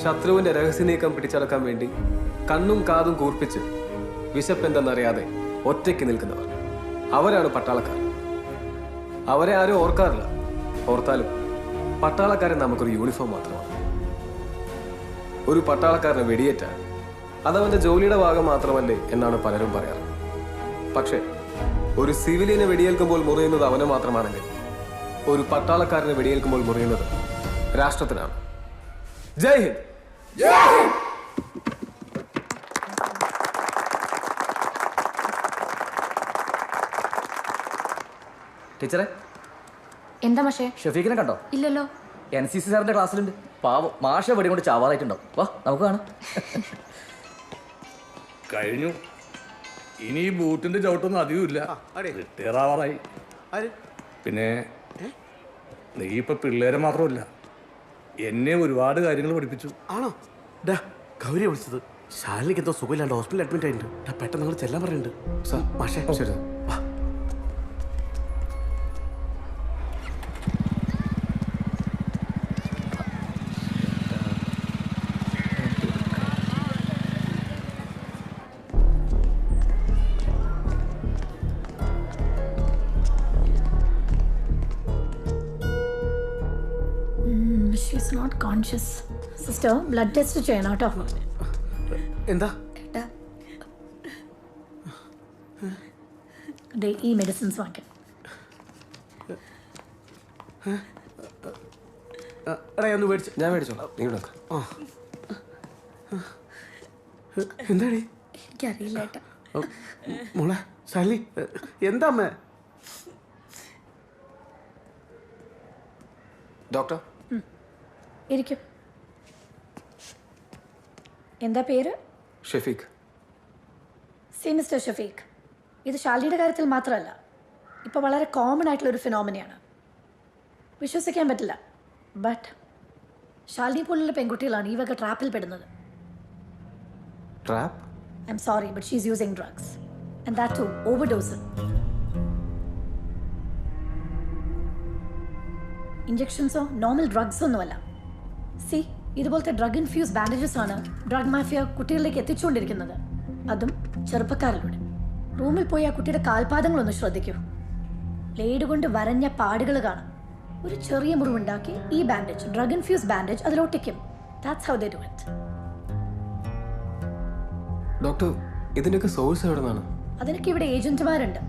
ശത്രുവിന്റെ രഹസ്യനീക്കം പിടിച്ചടക്കാൻ വേണ്ടി കണ്ണും കാതും കൂർപ്പിച്ച് വിശപ്പെന്തെന്നറിയാതെ ഒറ്റയ്ക്ക് നിൽക്കുന്നവർ. അവരാണ് പട്ടാളക്കാർ. അവരെ ആരും ഓർക്കാറില്ല. ഓർത്താലും പട്ടാളക്കാരൻ നമുക്കൊരു യൂണിഫോം മാത്രമാണ്. ഒരു പട്ടാളക്കാരനെ വെടിയേറ്റാൽ അതവന്റെ ജോലിയുടെ ഭാഗം മാത്രമല്ലേ എന്നാണ് പലരും പറയാറ്. പക്ഷേ ഒരു സിവിലിയനെ വെടിയേൽക്കുമ്പോൾ മുറിയുന്നത് അവന് മാത്രമാണെങ്കിൽ ഒരു പട്ടാളക്കാരനെ വെടിയേൽക്കുമ്പോൾ മുറിയുന്നത് രാഷ്ട്രത്തിനാണ്. ജയ് ഹിന്ദ്. ടീച്ചറെ, എന്താ മാഷേ? ഷഫീഖിനെ കണ്ടോ? ഇല്ലല്ലോ. NCC സാറിന്റെ ക്ലാസ്സിലുണ്ട്. പാവം, മാഷ വെടി കൊണ്ട് ചാവാറായിട്ടുണ്ടാവും. വാ നമുക്ക് കാണാം. കഴിഞ്ഞു. ഇനി ഈ ബൂട്ടിന്റെ ചവിട്ടൊന്നും അധികമില്ല. റിട്ടയർ ആവാറായി. പിന്നെ നീ ഇപ്പൊ പിള്ളേരെ മാത്രമല്ല, എന്നെ ഒരുപാട് കാര്യങ്ങൾ പഠിപ്പിച്ചു. ആണോ? ഡാ ഗൗരിയെ വിളിച്ചത്. ശാലിനിക്ക് എന്തോ സുഖമില്ലാണ്ട് ഹോസ്പിറ്റലിൽ അഡ്മിറ്റ് ആയിട്ടുണ്ട്. പെട്ടെന്ന് നിങ്ങൾ ചെല്ലാൻ പറയുന്നുണ്ട്. സാർ മാഷേ. ശരി. വാ. She's not conscious. Sister, blood test ചെയ്യണം കേട്ടോ. എന്താ? ഈ മെഡിസിൻസ് വാങ്ങിക്കാം. ഞാൻ മേടിച്ചോളാം. നീ ഇവിടെ എന്താടി? എനിക്കറിയില്ല ഏട്ടാ. മോളെ ശാലിനി, എന്താ അമ്മ? ഡോക്ടർ ഇരിക്കും. എന്താ പേര്? ഷഫീഖ്. സി മിസ്റ്റർ ഷഫീഖ്, ഇത് ശാലിനിയുടെ കാര്യത്തിൽ മാത്രമല്ല, ഇപ്പോൾ വളരെ കോമൺ ആയിട്ടുള്ളൊരു ഫിനോമിനയാണ്. വിശ്വസിക്കാൻ പറ്റില്ല, ബട്ട് ശാലിനി പോലുള്ള പെൺകുട്ടികളാണ് ഈ വക ട്രാപ്പിൽ പെടുന്നത്. Trap? I m sorry, but she is using drugs and that too overdose. ഇഞ്ചക്ഷൻസോ നോർമൽ ഡ്രഗ്സോ ഒന്നുമല്ല. സി, ഇതുപോലത്തെ ഡ്രഗ് ഇൻഫ്യൂസ് ബാൻഡേജസ് ആണ് ഡ്രഗ് മാഫിയ കുട്ടികളിലേക്ക് എത്തിച്ചുകൊണ്ടിരിക്കുന്നത്, അതും ചെറുപ്പക്കാരിലൂടെ. റൂമിൽ പോയി ആ കുട്ടിയുടെ കാൽപാദങ്ങളൊന്ന് ശ്രദ്ധിക്കൂ. ബ്ലേഡ് കൊണ്ട് വരഞ്ഞ പാടുകൾ കാണാം. ഒരു ചെറിയ മുറിവുണ്ടാക്കി ഈ ബാൻഡേജ്, ഡ്രഗ് ഇൻഫ്യൂസ് ബാൻഡേജ്, അതിലൊട്ടിക്കും. That's how they do it. Doctor, ഇതിന്റെയൊക്കെ സോഴ്സ് എവിടെ നിന്നാണ്? അതിനൊക്കെ ഇവിടെ ഏജന്റുമാരുണ്ട്.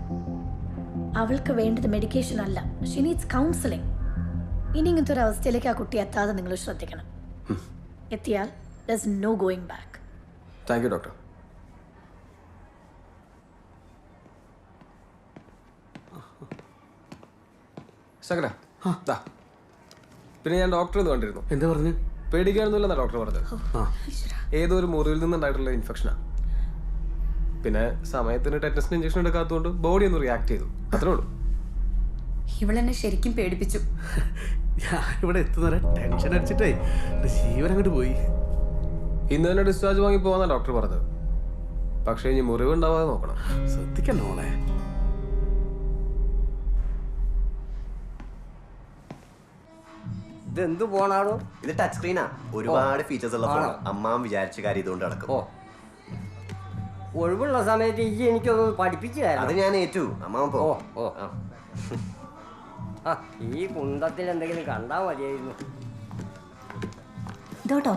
അവൾക്ക് വേണ്ടത് മെഡിക്കേഷൻ അല്ല, ഷീ നീഡ്സ് കൗൺസിലിംഗ്. ഇനി ഇങ്ങനത്തെ ഒരു അവസ്ഥയിലേക്ക് ആ കുട്ടി എത്താതെ നിങ്ങൾ ശ്രദ്ധിക്കണം. എത്തിയാൽ there's no going back. Thank you doctor. ശകല, പിന്നെ ഞാൻ ഡോക്ടറെ ഒന്ന് കണ്ടിരുന്നു. എന്താ പറഞ്ഞു? പേടിക്കാനൊന്നുമില്ലെന്നാ ഡോക്ടർ പറഞ്ഞത്. ഏതോ ഒരു മുറിവിൽ നിന്നുണ്ടായിട്ടുള്ള ഇൻഫെക്ഷനാ. പിന്നെ സമയത്തിന് ടെറ്റസിന് ഇഞ്ചക്ഷൻ എടുക്കാത്തതുകൊണ്ട് ബോഡി ഒന്ന് റിയാക്ട് ചെയ്തു, അത്രേ ഉള്ളൂ. ഇവളെന്നെ ശരിക്കും പേടിപ്പിച്ചു. ഞാൻ ഇവിടെ എത്തുന്നവരെ ടെൻഷൻ അടിച്ചിട്ടേ എന്റെ ജീവൻ അങ്ങോട്ട് പോയി. ഇന്ന് തന്നെ ഡിസ്ചാർജ് വാങ്ങി പോകാന്നാണ് ഡോക്ടർ പറഞ്ഞത്. പക്ഷേ ഇനി മുറിവ് ഉണ്ടാവാതെ നോക്കണം. ശ്രദ്ധിക്കണ്ട മോളെ. ഇതെന്ത് ഫോണാണോ? ഇത് ടച്ച് സ്ക്രീനാ. ഒരുപാട് ഫീച്ചേഴ്സ് ഉള്ള ഫോൺ. അമ്മാൻ വിചാരിച്ച കാര്യം ഇതുകൊണ്ട് നടക്കും. ഒഴിവുള്ള സമയത്ത് ഈ എനിക്കൊന്ന് പഠിപ്പിച്ചു തരാം. അത് ഞാൻ ഏറ്റു. അമ്മാവൻ പോ. ഈ കുന്തത്തിൽ എന്തെങ്കിലും കണ്ടാ മതിയായിരുന്നു. ഇതോട്ടോ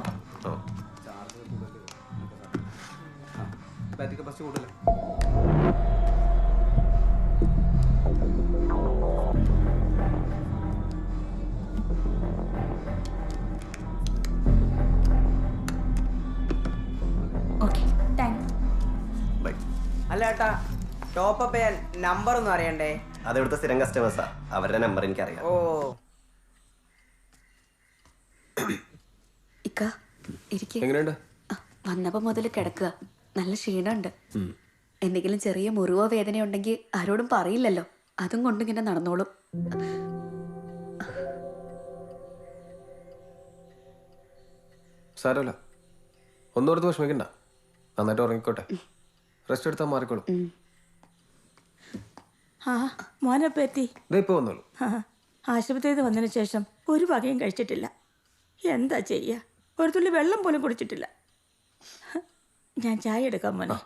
ഓക്കെ താങ്ക്സ്. അല്ല ഏട്ടാ, ടോപ്പ് അപ്പ് ചെയ്യാൻ നമ്പർ ഒന്നും അറിയണ്ടേ? അത് ഇവിടുത്തെ സ്ഥിരം കസ്റ്റമേഴ്സാ. അവരുടെ നമ്പർ എനിക്കറിയാം. ഓ ഇക്ക ഇരിക്ക്. എങ്ങനെയുണ്ട്? വന്നപ്പോ മുതൽ കിടക്കുക. നല്ല ക്ഷീണമുണ്ട്. എന്തെങ്കിലും ചെറിയ മുറിവോ വേദനയോ ഉണ്ടെങ്കിൽ ആരോടും പറയില്ലല്ലോ. അതും കൊണ്ട് ഇങ്ങനെ നടന്നോളും. സാരമല്ല, ഒന്നോർത്ത് വിഷമിക്കണ്ട. നന്നായിട്ട് ഉറങ്ങിക്കോട്ടെ. റെസ്റ്റ് എടുത്താൽ മാറിക്കോളും. ആ മോനപ്പം എത്തി. ഇപ്പൊ വന്നോളൂ. ആശുപത്രിയിൽ നിന്ന് വന്നതിന് ശേഷം ഒരു വകയും കഴിച്ചിട്ടില്ല. എന്താ ചെയ്യുക, ഒരു തുള്ളി വെള്ളം പോലും കുടിച്ചിട്ടില്ല. ഞാൻ ചായ എടുക്കാം മോനെ.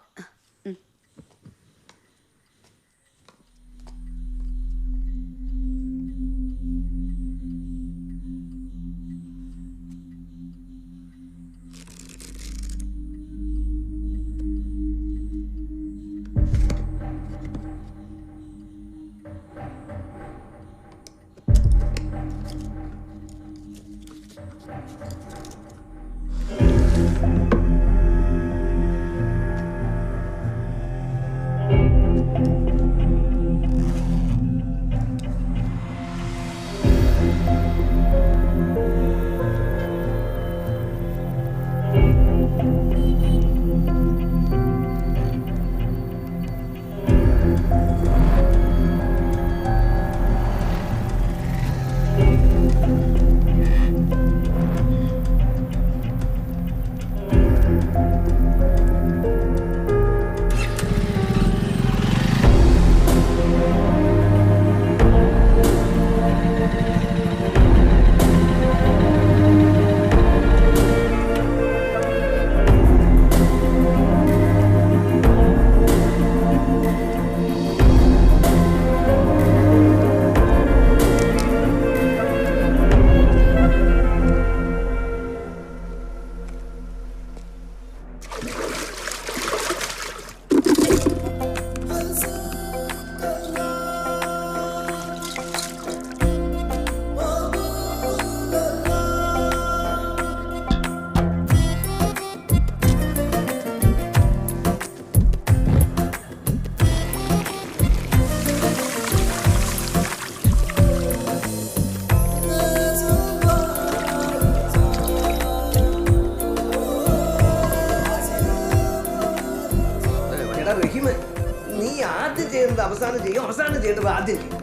നീ ആദ്യം ചെയ്യുന്നത് അവസാനം ചെയ്യും, അവസാനം ചെയ്യേണ്ടത് ആദ്യം ചെയ്യും.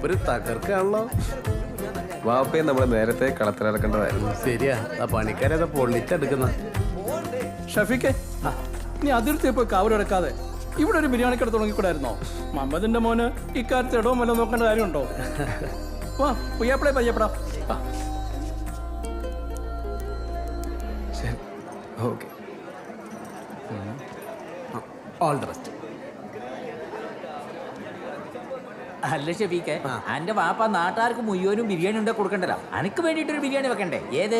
ഒരു തകർക്കാണല്ലോ. വാപ്പയെ നമ്മൾ നേരത്തെ കളത്തിലിറക്കേണ്ടതായിരുന്നു. ശരിയാ, ആ പണിക്കാരെ പൊള്ളിച്ചെടുക്കുന്ന. ഷഫീഖെ, നീ അതിർത്തി പോയി കാവലെടുക്കാതെ ഇവിടെ ഒരു ബിരിയാണി കട തുടങ്ങിക്കൂടായിരുന്നോ? മമ്മദിന്റെ മോന് ഇക്കാര്യത്തിൽ ഇടവും വല്ലതും നോക്കേണ്ട കാര്യമുണ്ടോ? വാ പുയ്യാപ്പിളെ പയ്യപ്പെടാം. ശരി, ഓക്കെ. All the best. അല്ല ഷെഫീക്കെ, എന്റെ വാപ്പ നാട്ടുകാർക്ക് മുഴുവനും ബിരിയാണി ഉണ്ടാക്കി കൊടുക്കണ്ടല്ലോ. അനക്ക് വേണ്ടിട്ടൊരു ബിരിയാണി വെക്കണ്ടേ? ഏത്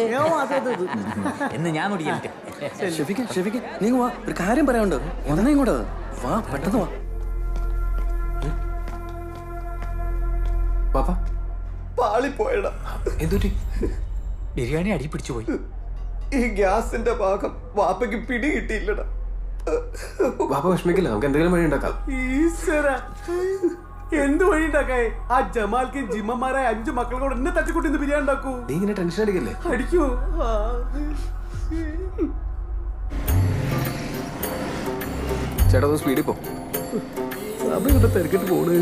എന്ന് ഞാൻ നോക്കിയിട്ട്. ഷെഫീക്കെ, ഷെഫീക്കെ, നീ വാ, ഒരു കാര്യം പറയാനുണ്ട്. ഒന്നേ ഇങ്ങോട്ട് വാ, പെട്ടെന്ന് വാ. വാപ്പ പാളിപ്പോയടാ. എന്തുറ്റി? ബിരിയാണി അടി പിടിച്ചു പോയി. ഈ ഗ്യാസിന്റെ ഭാഗം വാപ്പയ്ക്ക് പിടി കിട്ടിയില്ലടാ. വാപ്പ വിഷമിക്കില്ല, നമുക്ക് എന്തെങ്കിലും വഴി ഉണ്ടാക്കാം. ഈശ്വരാ, എന്ത് വഴി ഉണ്ടാക്കാേ? ആ ജമാൽക്ക് ജിമ്മന്മാരായ 5 മക്കൾ കൂടെ എന്നെ തച്ചുകൂട്ടി ബിരിയാണി ഉണ്ടാക്കൂ. നീ ഇങ്ങനെ ടെൻഷൻ അടിക്കല്ലേ? അടിക്കൂ. ചേട്ടാ ഒന്ന് സ്പീഡിൽ പോ. അത് ഇവിടെ തിരക്കിട്ട് പോണ്.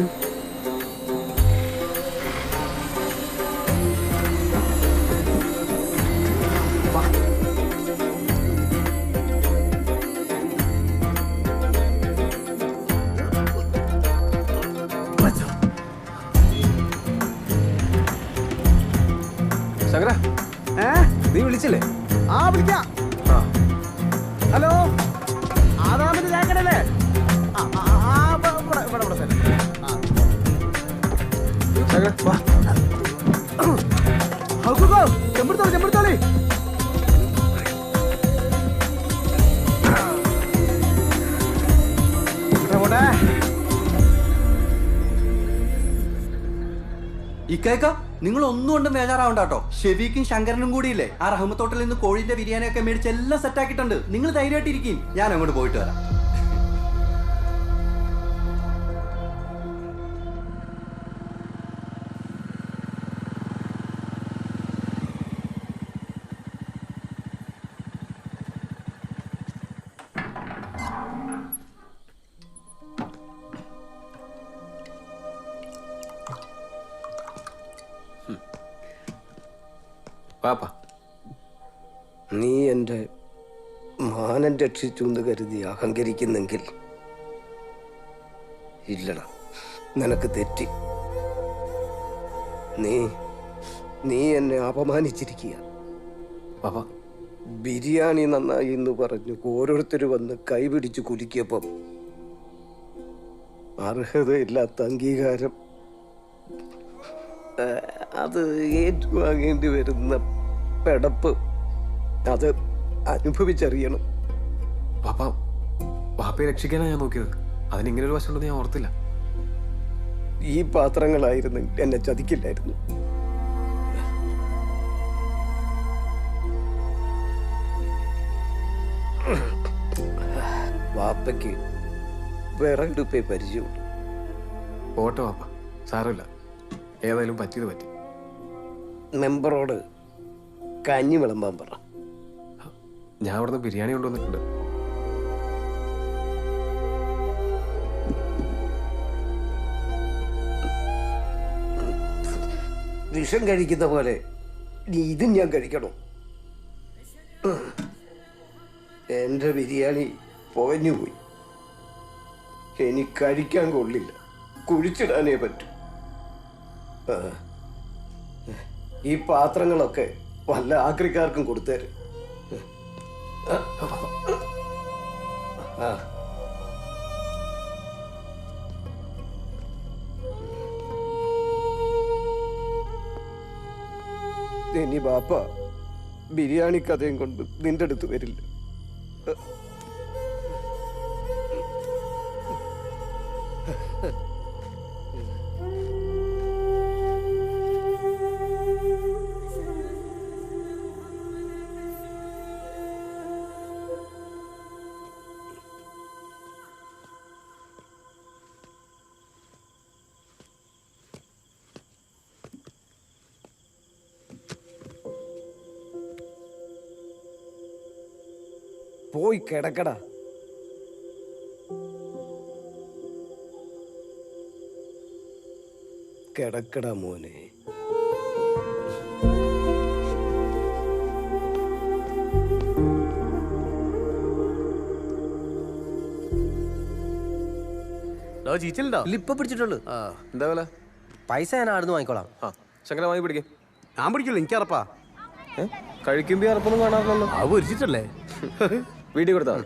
ശങ്കര, നീ വിളിച്ചില്ലേ? ആ വിളിക്കാം. ഹലോ, ആദാമിന്റെ ചാക്കടല്ലേ? ചെമ്പെടുത്തോളി. ഇക്കാക്ക, നിങ്ങൾ ഒന്നുകൊണ്ടും ബേജാറാവണ്ട കേട്ടോ. ഷെഫീക്കും ശങ്കരനും കൂടിയില്ലേ ആ റഹ്മത്തോട്ടിൽ നിന്ന് കോഴിന്റെ ബിരിയാണിയൊക്കെ മേടിച്ച് എല്ലാം സെറ്റാക്കിയിട്ടുണ്ട്. നിങ്ങൾ ധൈര്യമായിട്ടിരിക്കും, ഞാൻ അങ്ങോട്ട് പോയിട്ട് വരാം. പാപ്പ, നീ എൻ്റെ മാനം രക്ഷിച്ചു എന്ന് കരുതി അഹങ്കരിക്കുന്നെങ്കിൽ ഇല്ലടാ, നിനക്ക് തെറ്റി. നീ എന്നെ അപമാനിച്ചിരിക്കുക. പാപ്പ, ബിരിയാണി നന്നായി എന്ന് പറഞ്ഞു ഓരോരുത്തർ വന്ന് കൈപിടിച്ച് കുലുക്കിയപ്പം അർഹതയില്ലാത്ത അംഗീകാരം അത് ഏറ്റുവാങ്ങേണ്ടി വരുന്ന പെടപ്പ് അത് അനുഭവിച്ചറിയണം. പാപ്പ, പാപ്പയെ രക്ഷിക്കാനാണ് ഞാൻ നോക്കിയത്. അതിനിങ്ങനെ ഒരു വശമുണ്ടെന്ന് ഞാൻ ഓർത്തില്ല. ഈ പാത്രങ്ങളായിരുന്നു എന്നെ ചതിക്കില്ലായിരുന്നു. വാപ്പയ്ക്ക് വിറകെടുപ്പേ പരിചയമുണ്ട്. പോട്ടെ പാപ്പ, സാരമില്ല. ഏതായാലും പറ്റിയത് പറ്റി. മെമ്പറോട് കഞ്ഞി വിളമ്പാൻ പറ. ഞാൻ അവിടുന്ന് ബിരിയാണി കൊണ്ടുവന്നിട്ടുണ്ട്. വിഷം കഴിക്കുന്ന പോലെ ഇതും ഞാൻ കഴിക്കണോ? എൻ്റെ ബിരിയാണി പോഞ്ഞുപോയി. എനിക്ക് കഴിക്കാൻ കൊള്ളില്ല, കുഴിച്ചിടാനേ പറ്റൂ. ഈ പാത്രങ്ങളൊക്കെ വല്ല ആക്രിക്കാർക്കും കൊടുത്തേര്. ഇനി ബാപ്പ ബിരിയാണി കഥയും കൊണ്ട് നിന്റെ അടുത്ത് വരില്ല. പോയി കിടക്കടാ. കിടക്കടാ മോനെ. ഇപ്പൊ പിടിച്ചിട്ടുള്ളൂ. എന്താ വില? പൈസ ഞാൻ ആടുന്ന് വാങ്ങിക്കോളാം. ശങ്കര വാങ്ങി പിടിക്കും. ഞാൻ പിടിക്കില്ല, എനിക്കറപ്പാ. കഴിക്കുമ്പോ അറപ്പൊന്നും കാണാറില്ലല്ലോ. അത് പൊരിച്ചിട്ടല്ലേ? വീട്ടിൽ കൊടുത്താൽ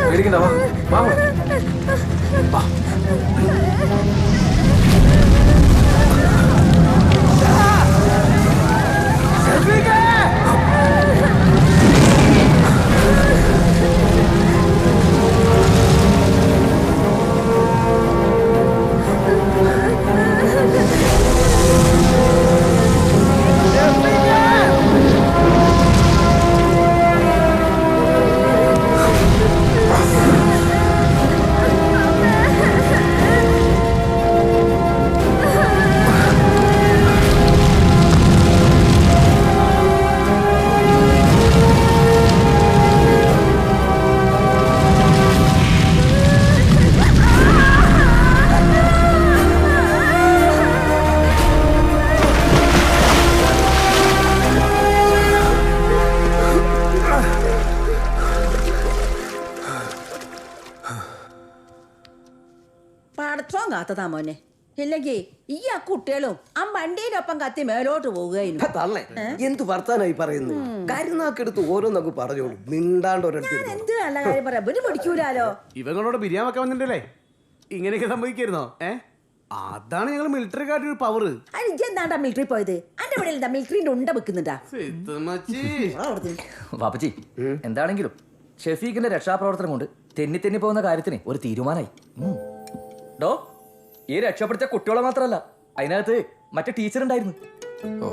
പേടിക്കണ്ട, വാ വാ മോളെ. വാ. പടച്ചോൻ കാത്തതാ മോനെ. ഇല്ലെങ്കിൽ ഈ ആ കുട്ടികളും ആ വണ്ടിയിലൊപ്പം കത്തി മേലോട്ട് പോവുകയായിരുന്നു. തള്ളേ എന്ത് വർത്താനായി പറയുന്നു? കരുനാക്കെടുത്ത് ഓരോന്നൊക്കെ പറഞ്ഞോളൂ, മിണ്ടാണ്ട് ഒരിടത്ത് എന്ത് നല്ല കാര്യം പറയാ, ഇവന് പിടിക്കൂലാലോ. ഇവങ്ങളോട് ബിരിയാണി വെക്കാൻ വന്നിട്ടല്ലേ ഇങ്ങനെയൊക്കെ സംഭവിക്കായിരുന്നോ? അതാണ് ഞങ്ങൾ മിലിറ്ററിക്കാരുടെ ഒരു പവർ. എന്താണ്ടാ മിലിറ്ററി പോയത്? എന്റെ ഇവിടെ എന്താ മിലിറ്ററിന്റെ ഉണ്ട വെക്കുന്നുണ്ടാ? വാപ്പച്ചി, എന്താണെങ്കിലും ഷെഫീഖിന്റെ രക്ഷാപ്രവർത്തനം കൊണ്ട് തെന്നി തെന്നി പോകുന്ന കാര്യത്തിന് ഒരു തീരുമാനമായി. ഡോ, ഈ രക്ഷപ്പെടുത്തിയ കുട്ടികളെ മാത്രമല്ല, അതിനകത്ത് മറ്റേ ടീച്ചർ ഉണ്ടായിരുന്നു.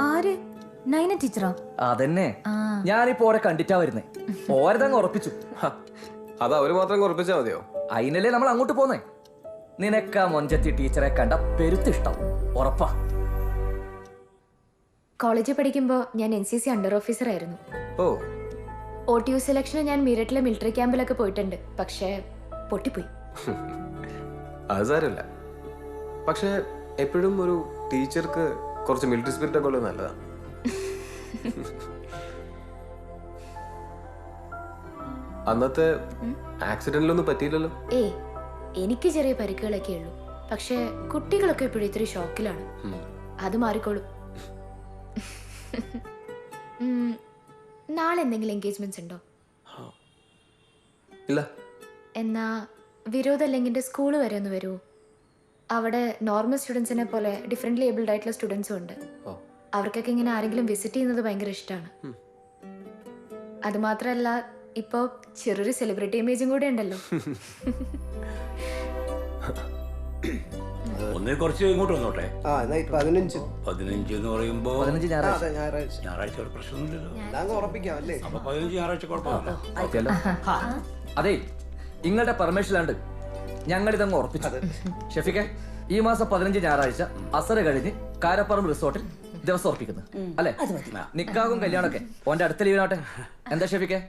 ആര്? നൈന ടീച്ചറോ? അതന്നെ, ഞാനിപ്പോ ഓരെ കണ്ടിട്ടാ വരുന്നേ. ഓരതങ്ങ് ഉറപ്പിച്ചു. അത് അവര് മാത്രം ഉറപ്പിച്ചാ മതിയോ? അതിനല്ലേ നമ്മൾ അങ്ങോട്ട് പോന്നേ. നിനക്കാ മൊഞ്ചത്തി ടീച്ചറെ കണ്ട പെരുത്തിഷ്ടം ഉറപ്പാ. കോളേജിൽ പഠിക്കുമ്പോൾ ഞാൻ NCC അണ്ടർ ഓഫീസർ ആയിരുന്നു. ഓ, OTU സെലക്ഷന് ഞാൻ മീററ്റിലെ മിലിറ്ററി ക്യാമ്പിലൊക്കെ പോയിട്ടുണ്ട്. പക്ഷേ പൊട്ടിപ്പോയി. അത് സാരമില്ല. പക്ഷെ എപ്പോഴും ഒരു ടീച്ചർക്ക് കുറച്ച് മിലിറ്ററി സ്പിരിറ്റ് ഒക്കെ ഉള്ളത് നല്ലതാണ്. അന്നത്തെ ആക്സിഡന്റിലൊന്നും പറ്റിയില്ലല്ലോ? എനിക്ക് ചെറിയ പരിക്കുകളൊക്കെ ഉള്ളൂ. പക്ഷെ കുട്ടികളൊക്കെ എപ്പോഴും ഇത്തിരി ഷോക്കിലാണ്. അത് മാറിക്കോളും. നാളെ എന്തെങ്കിലും എൻഗേജ്മെന്റ്സ് ഉണ്ടോ? ഇല്ല. എന്നാ വിരോധ ലെങ്കിന്റെ സ്കൂള് വരെ ഒന്ന് വരുമോ? അവിടെ നോർമൽ സ്റ്റുഡൻസിനെ പോലെ ഡിഫറെന്റ്ലി ഏബിൾഡ് ആയിട്ടുള്ള സ്റ്റുഡൻസും ഉണ്ട്. അവർക്കൊക്കെ ഇങ്ങനെ ആരെങ്കിലും വിസിറ്റ് ചെയ്യുന്നത് ഭയങ്കര ഇഷ്ടമാണ്. അത് മാത്രമല്ല, ഇപ്പോ ചെറിയൊരു സെലിബ്രിറ്റി ഇമേജും കൂടെ ഉണ്ടല്ലോ. ഒന്ന് കുറച്ച് ഇങ്ങോട്ട് വന്നോട്ടെ. 15 എന്ന് പറയുമ്പോ 15 ഞായറാഴ്ച പ്രശ്നമൊന്നുമില്ലല്ലോ. ഉറപ്പിക്കാം അല്ലേ? അപ്പൊ 15 ഞായറാഴ്ച കുഴപ്പമില്ല. അതെ, നിങ്ങളുടെ പെർമിഷനിലാണ്ട് ഞങ്ങൾ ഇതങ്ങ് ഉറപ്പിച്ചു. ഷെഫിക്കെ, ഈ മാസം 15 ഞായറാഴ്ച അസറ് കഴിഞ്ഞ് കാരപ്പറമ്പ് റിസോർട്ടിൽ ദിവസം ഉറപ്പിക്കുന്നു അല്ലെ? നിക്കാകും കല്യാണമൊക്കെ ഓന്റെ അടുത്ത ലീവിനാട്ടെ. എന്താ ഷെഫിക്കെ?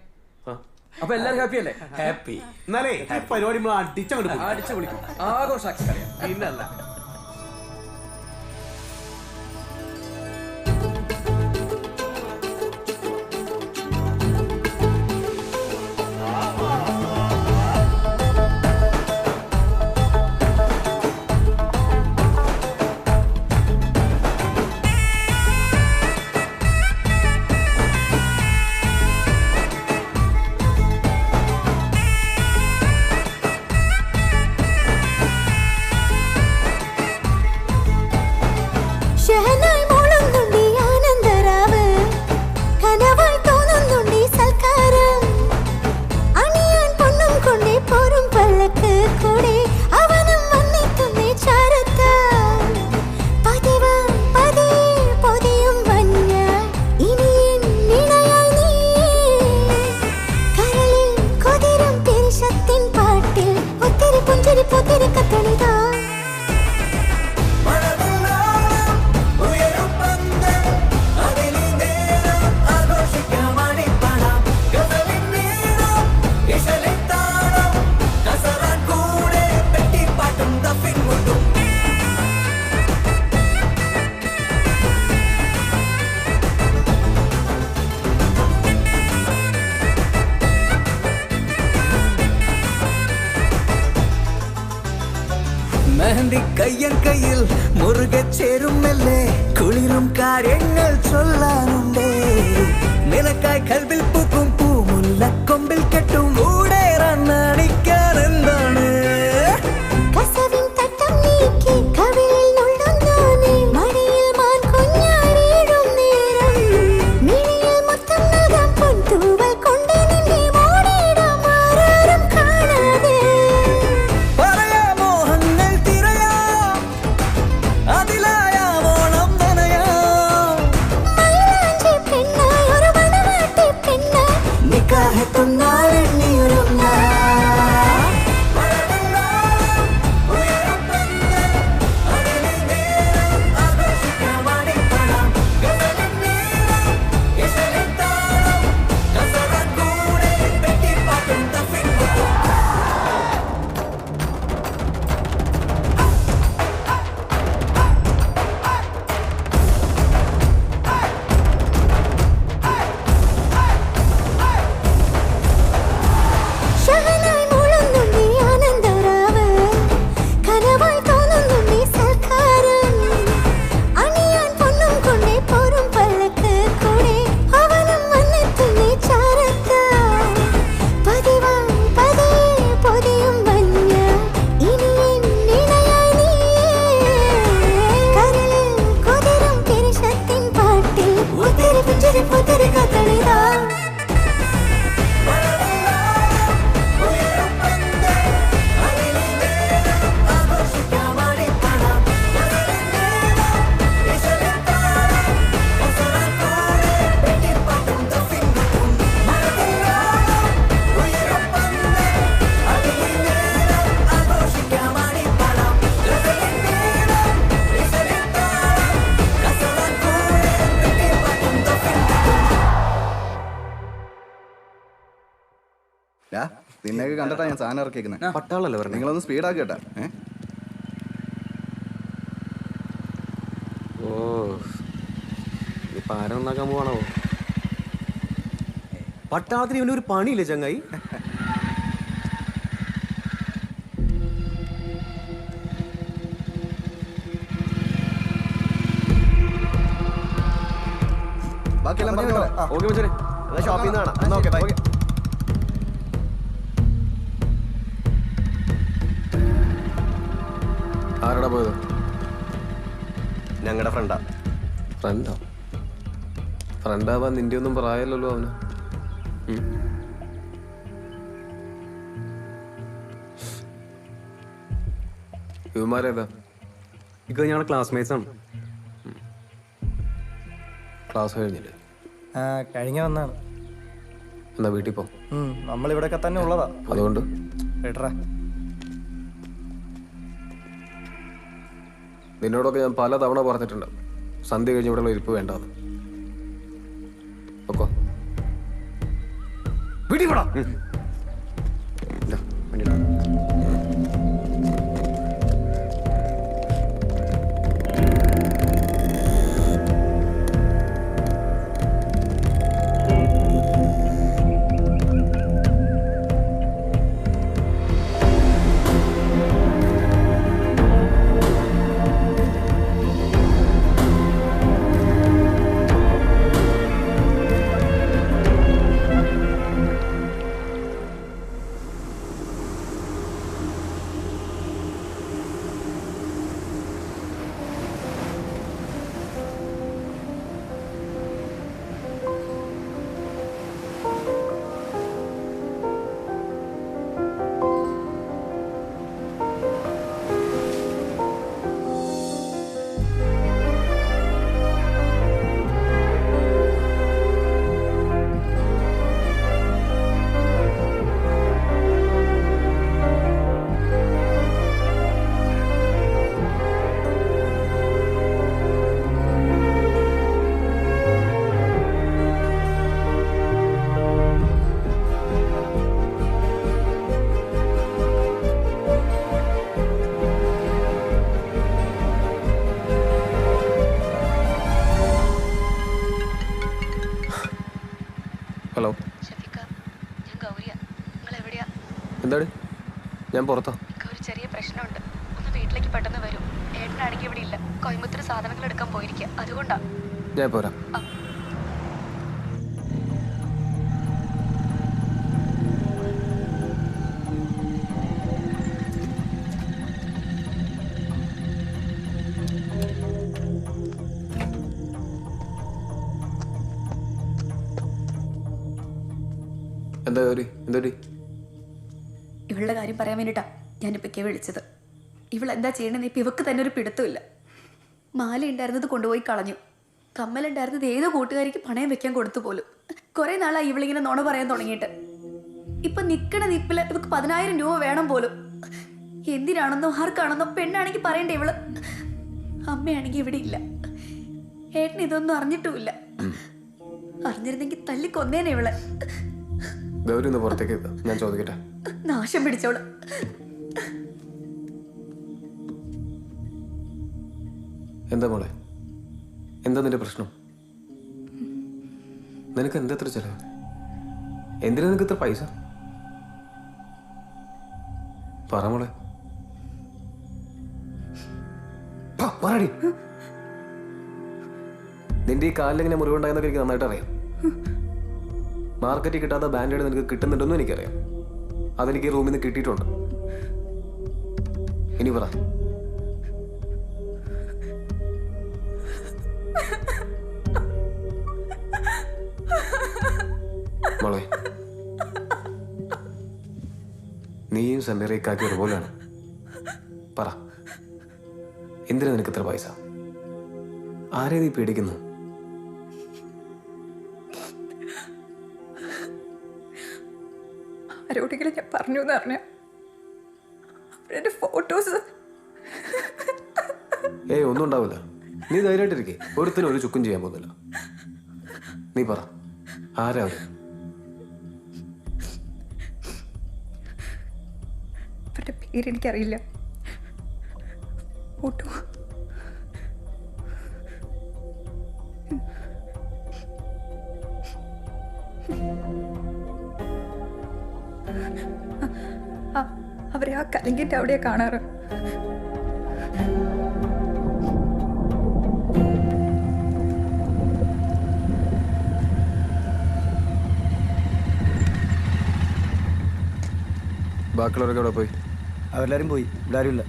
അപ്പൊ എല്ലാരും ഹാപ്പി അല്ലേ? ഹാപ്പി. എന്നാലേ പരിപാടി അടിച്ചു വിളിക്കും, ആഘോഷാക്കി കളയാം. പിന്നല്ല. മെഹന്തി കയ്യൻ കയ്യിൽ മുറുകെ ചേരുമല്ലേ കുളിരും കാര്യങ്ങൾ ചൊല്ലാനുണ്ടേ നിനക്കായി കൽവിൽ പൂക്കും പൂമുല്ലക്കൊമ്പിൽ കെട്ടും കൂടേറാൻ നാണിക്കാൻ എന്താണ് നിന്നെയൊക്കെ കണ്ടിട്ടാ ഞാൻ സാധനം ഇറക്കിയേക്കുന്നത്. പട്ടാളല്ലേ പറഞ്ഞു. നിങ്ങളൊന്ന് സ്പീഡാക്കി കേട്ടാ. ഓ ഇപ്പൊ ആരെ നന്നാക്കാൻ പോവാണോ? പട്ടാളത്തിന് ഇവനൊരു പണിയില്ലേ ചങ്ങായി? ബാക്കിയെല്ലാം പറഞ്ഞോ. ഓക്കെ മച്ചാനെ, ഷോപ്പിൽ നിന്ന് കാണാം. എന്നാ ഓക്കെ ബൈ. ആരടാ പോയത്? ഞങ്ങളുടെ ഫ്രണ്ടാ. ഫ്രണ്ടോ? ഫ്രണ്ടാവാൻ നിന്റെ ഒന്നും പ്രായമല്ലല്ലോ അവന്. ഇവന്മാരേതാ? ഇത് ഞങ്ങളുടെ ക്ലാസ്മേറ്റ്സ് ആണ്. ക്ലാസ് കഴിഞ്ഞില്ലേ? കഴിഞ്ഞ വന്നാണ്. എന്നാ വീട്ടിൽ പോ. നമ്മളിവിടെയൊക്കെ തന്നെ ഉള്ളതാ. അതുകൊണ്ട് കേട്ടറാ, നിന്നോടൊക്കെ ഞാൻ പല തവണ പറഞ്ഞിട്ടുണ്ട് സന്ധ്യ കഴിഞ്ഞ് ഇവിടെയുള്ള ഇരിപ്പ് വേണ്ടാന്ന്. ഒക്കോ വീട്ടിൽ പോടാ. ഹലോ, എന്താണ്? ഞാൻ പുറത്താ. ഒരു ചെറിയ പ്രശ്നമുണ്ട്, ഒന്ന് വീട്ടിലേക്ക് കോയമ്പത്തൂർ സാധനങ്ങൾ എടുക്കാൻ പോയിരിക്കുക. അതുകൊണ്ടാ. ഞാൻ പോരാ. എന്താ ഇവളുടെ കാര്യം പറയാൻ വേണ്ടിട്ടാ ഞാനിപ്പോ വിളിച്ചത്. ഇവളെന്താ ചെയ്യണമെന്ന് ഇപ്പൊ ഇവക്ക് തന്നെ ഒരു പിടുത്തമില്ല. മാല ഉണ്ടായിരുന്നത് കൊണ്ടുപോയി കളഞ്ഞു. കമ്മലുണ്ടായിരുന്നത് ഏതോ കൂട്ടുകാരിക്ക് പണയം വെക്കാൻ കൊടുത്തു പോലും. കുറെ നാളായി ഇവളിങ്ങനെ നുണ പറയാൻ തുടങ്ങിയിട്ട്. ഇപ്പൊ നിക്കണ നിപ്പില് ഇവക്ക് 10,000 രൂപ വേണം പോലും. എന്തിനാണെന്നോ ആർക്കാണെന്നോ പെണ്ണാണെങ്കിൽ പറയണ്ടേ ഇവള്. അമ്മയാണെങ്കിൽ ഇവിടെ ഇല്ല. ഏട്ടൻ ഇതൊന്നും അറിഞ്ഞിട്ടുമില്ല. അറിഞ്ഞിരുന്നെങ്കിൽ തല്ലി കൊന്നേനെ ഇവളെ. ഗൗരി ഒന്ന് പുറത്തേക്ക് ഞാൻ ചോദിക്കട്ടെ. നാശം പിടിച്ചോളൂ. എന്താ മോളെ, എന്താ നിന്റെ പ്രശ്നം? നിനക്ക് എന്താ ഇത്ര ചെലവ്? എന്തിനാ നിനക്ക് ഇത്ര പൈസ? പറ മോളെ. പറയടി. നിന്റെ ഈ കാലിലെങ്ങനെ മുറിവുണ്ടായെന്നൊക്കെ എനിക്ക് നന്നായിട്ട് അറിയാം. മാർക്കറ്റിൽ കിട്ടാത്ത ബാൻഡേഡ് നിനക്ക് കിട്ടുന്നുണ്ടെന്നും എനിക്കറിയാം. അതെനിക്ക് റൂമിൽ നിന്ന് കിട്ടിയിട്ടുണ്ട്. ഇനി പറ. മോളെ, നീയും സമീറയ്ക്കാക്കി ഒരുപോലെയാണ്. പറ, എന്തിനാ നിനക്ക് ഇത്ര പൈസ? ആരെ നീ പേടിക്കുന്നു? ആരോടെങ്കിലും ഞാൻ പറഞ്ഞു എന്ന് പറഞ്ഞ അവരുടെ ഫോട്ടോസ്. ഒന്നും ഉണ്ടാവില്ല. നീ ധൈര്യമായിട്ടിരിക്കേ. ഒരുത്തിനും ഒരു ചുക്കും ചെയ്യാൻ പോകുന്നില്ല. നീ പറ, ആരാ അവര്? അവരുടെ പേരെനിക്കറിയില്ല. ഫോട്ടോ അവരെ ആ കലങ്കിന്റെ അവിടെയാ കാണാറ്. ബാക്കിയുള്ളവരൊക്കെ അവിടെ പോയി. അവരെല്ലാരും പോയി. ഇവിടെ ആരുമില്ല.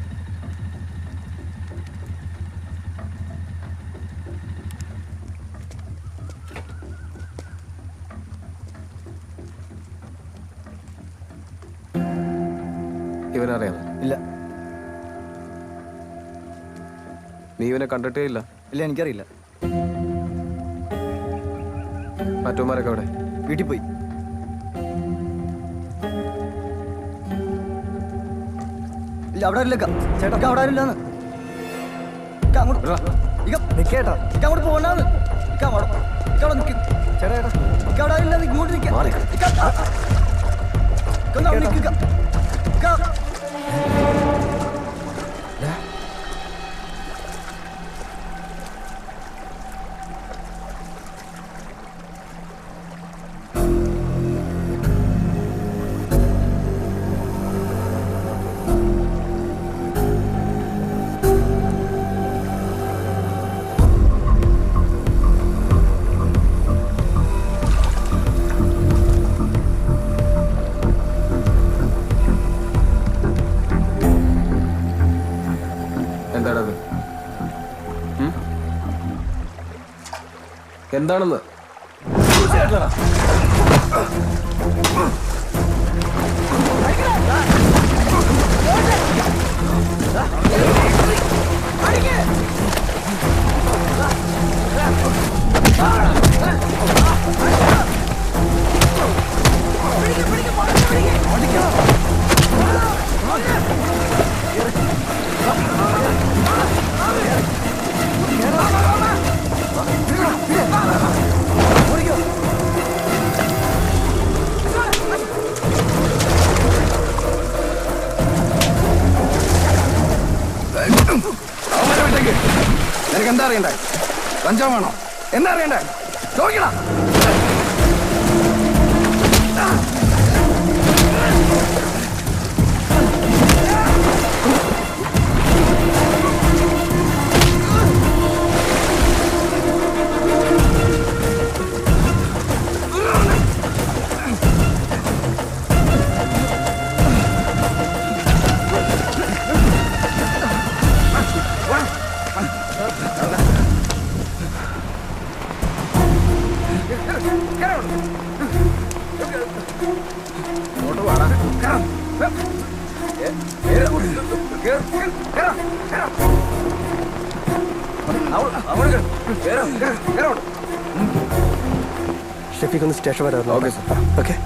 ഇവനറിയാമോ? ഇല്ല. നീ ഇവനെ കണ്ടിട്ടേ ഇല്ല? ഇല്ല, എനിക്കറിയില്ല. മറ്റവന്മാരൊക്കെ അവിടെ വീട്ടിൽ പോയി. ഇല്ല, അവിടെ ഇല്ല. ചേട്ടാ, അവിടെ ആരില്ലാന്ന്. നിക്കേട്ടാ, അങ്ങോട്ട് പോകണ്ടാന്ന്. അവിടെ നിൽക്ക്. ചേട്ടാ, അവിടെ ആരില്ല. ഇങ്ങോട്ട് നിൽക്കാം. എന്താണെന്ന് നിനക്ക് എന്താ അറിയണ്ടേ? കഞ്ചാവാണോ? എന്താ അറിയണ്ടേ? ചോദിക്കടാ. ഷെഫീഖ് ഒന്ന് സ്റ്റേഷൻ വരെ ഓക്കെ സാർ ഓക്കെ.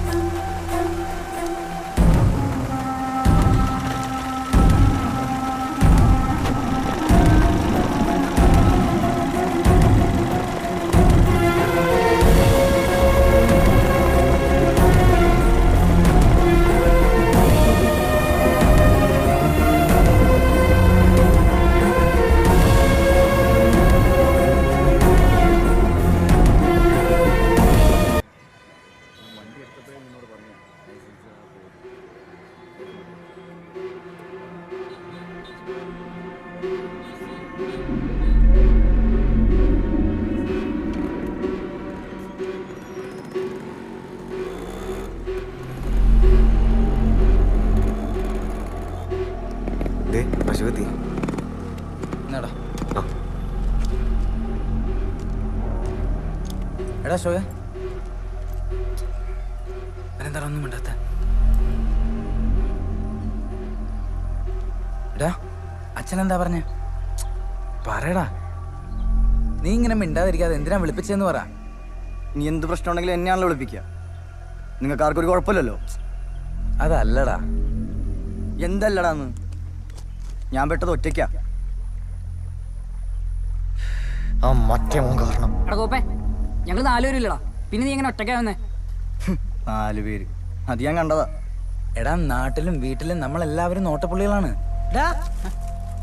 പശുപതി എടാ ഷോയ അതെന്താ ഒന്നും മിണ്ടാത്ത? എടാ അച്ഛനെന്താ പറഞ്ഞ? പറയടാ. നീ ഇങ്ങനെ മിണ്ടാതിരിക്കാതെ എന്തിനാ വിളിപ്പിച്ചെന്ന് പറ. നീ എന്ത് പ്രശ്നം ഉണ്ടെങ്കിലും എന്നെയാണല്ലോ വിളിപ്പിക്കുക. നിങ്ങൾക്ക് ആർക്കൊരു കുഴപ്പമില്ലല്ലോ. അതല്ലടാ. എന്തല്ലടാന്ന്? ഞാൻ പെട്ടത് ഒറ്റയ്ക്കാ. ആ മറ്റേ മോൻ കാരണം. എടാ കോപ്പേ, ഞങ്ങൾ 4 പേരില്ലടാ. പിന്നെ നീ എങ്ങനെ ഒറ്റയ്ക്കാവുന്നേ? 4 പേര് അത് ഞാൻ കണ്ടതാ. എടാ നാട്ടിലും വീട്ടിലും നമ്മളെല്ലാവരും നോട്ടപ്പുള്ളികളാണ്.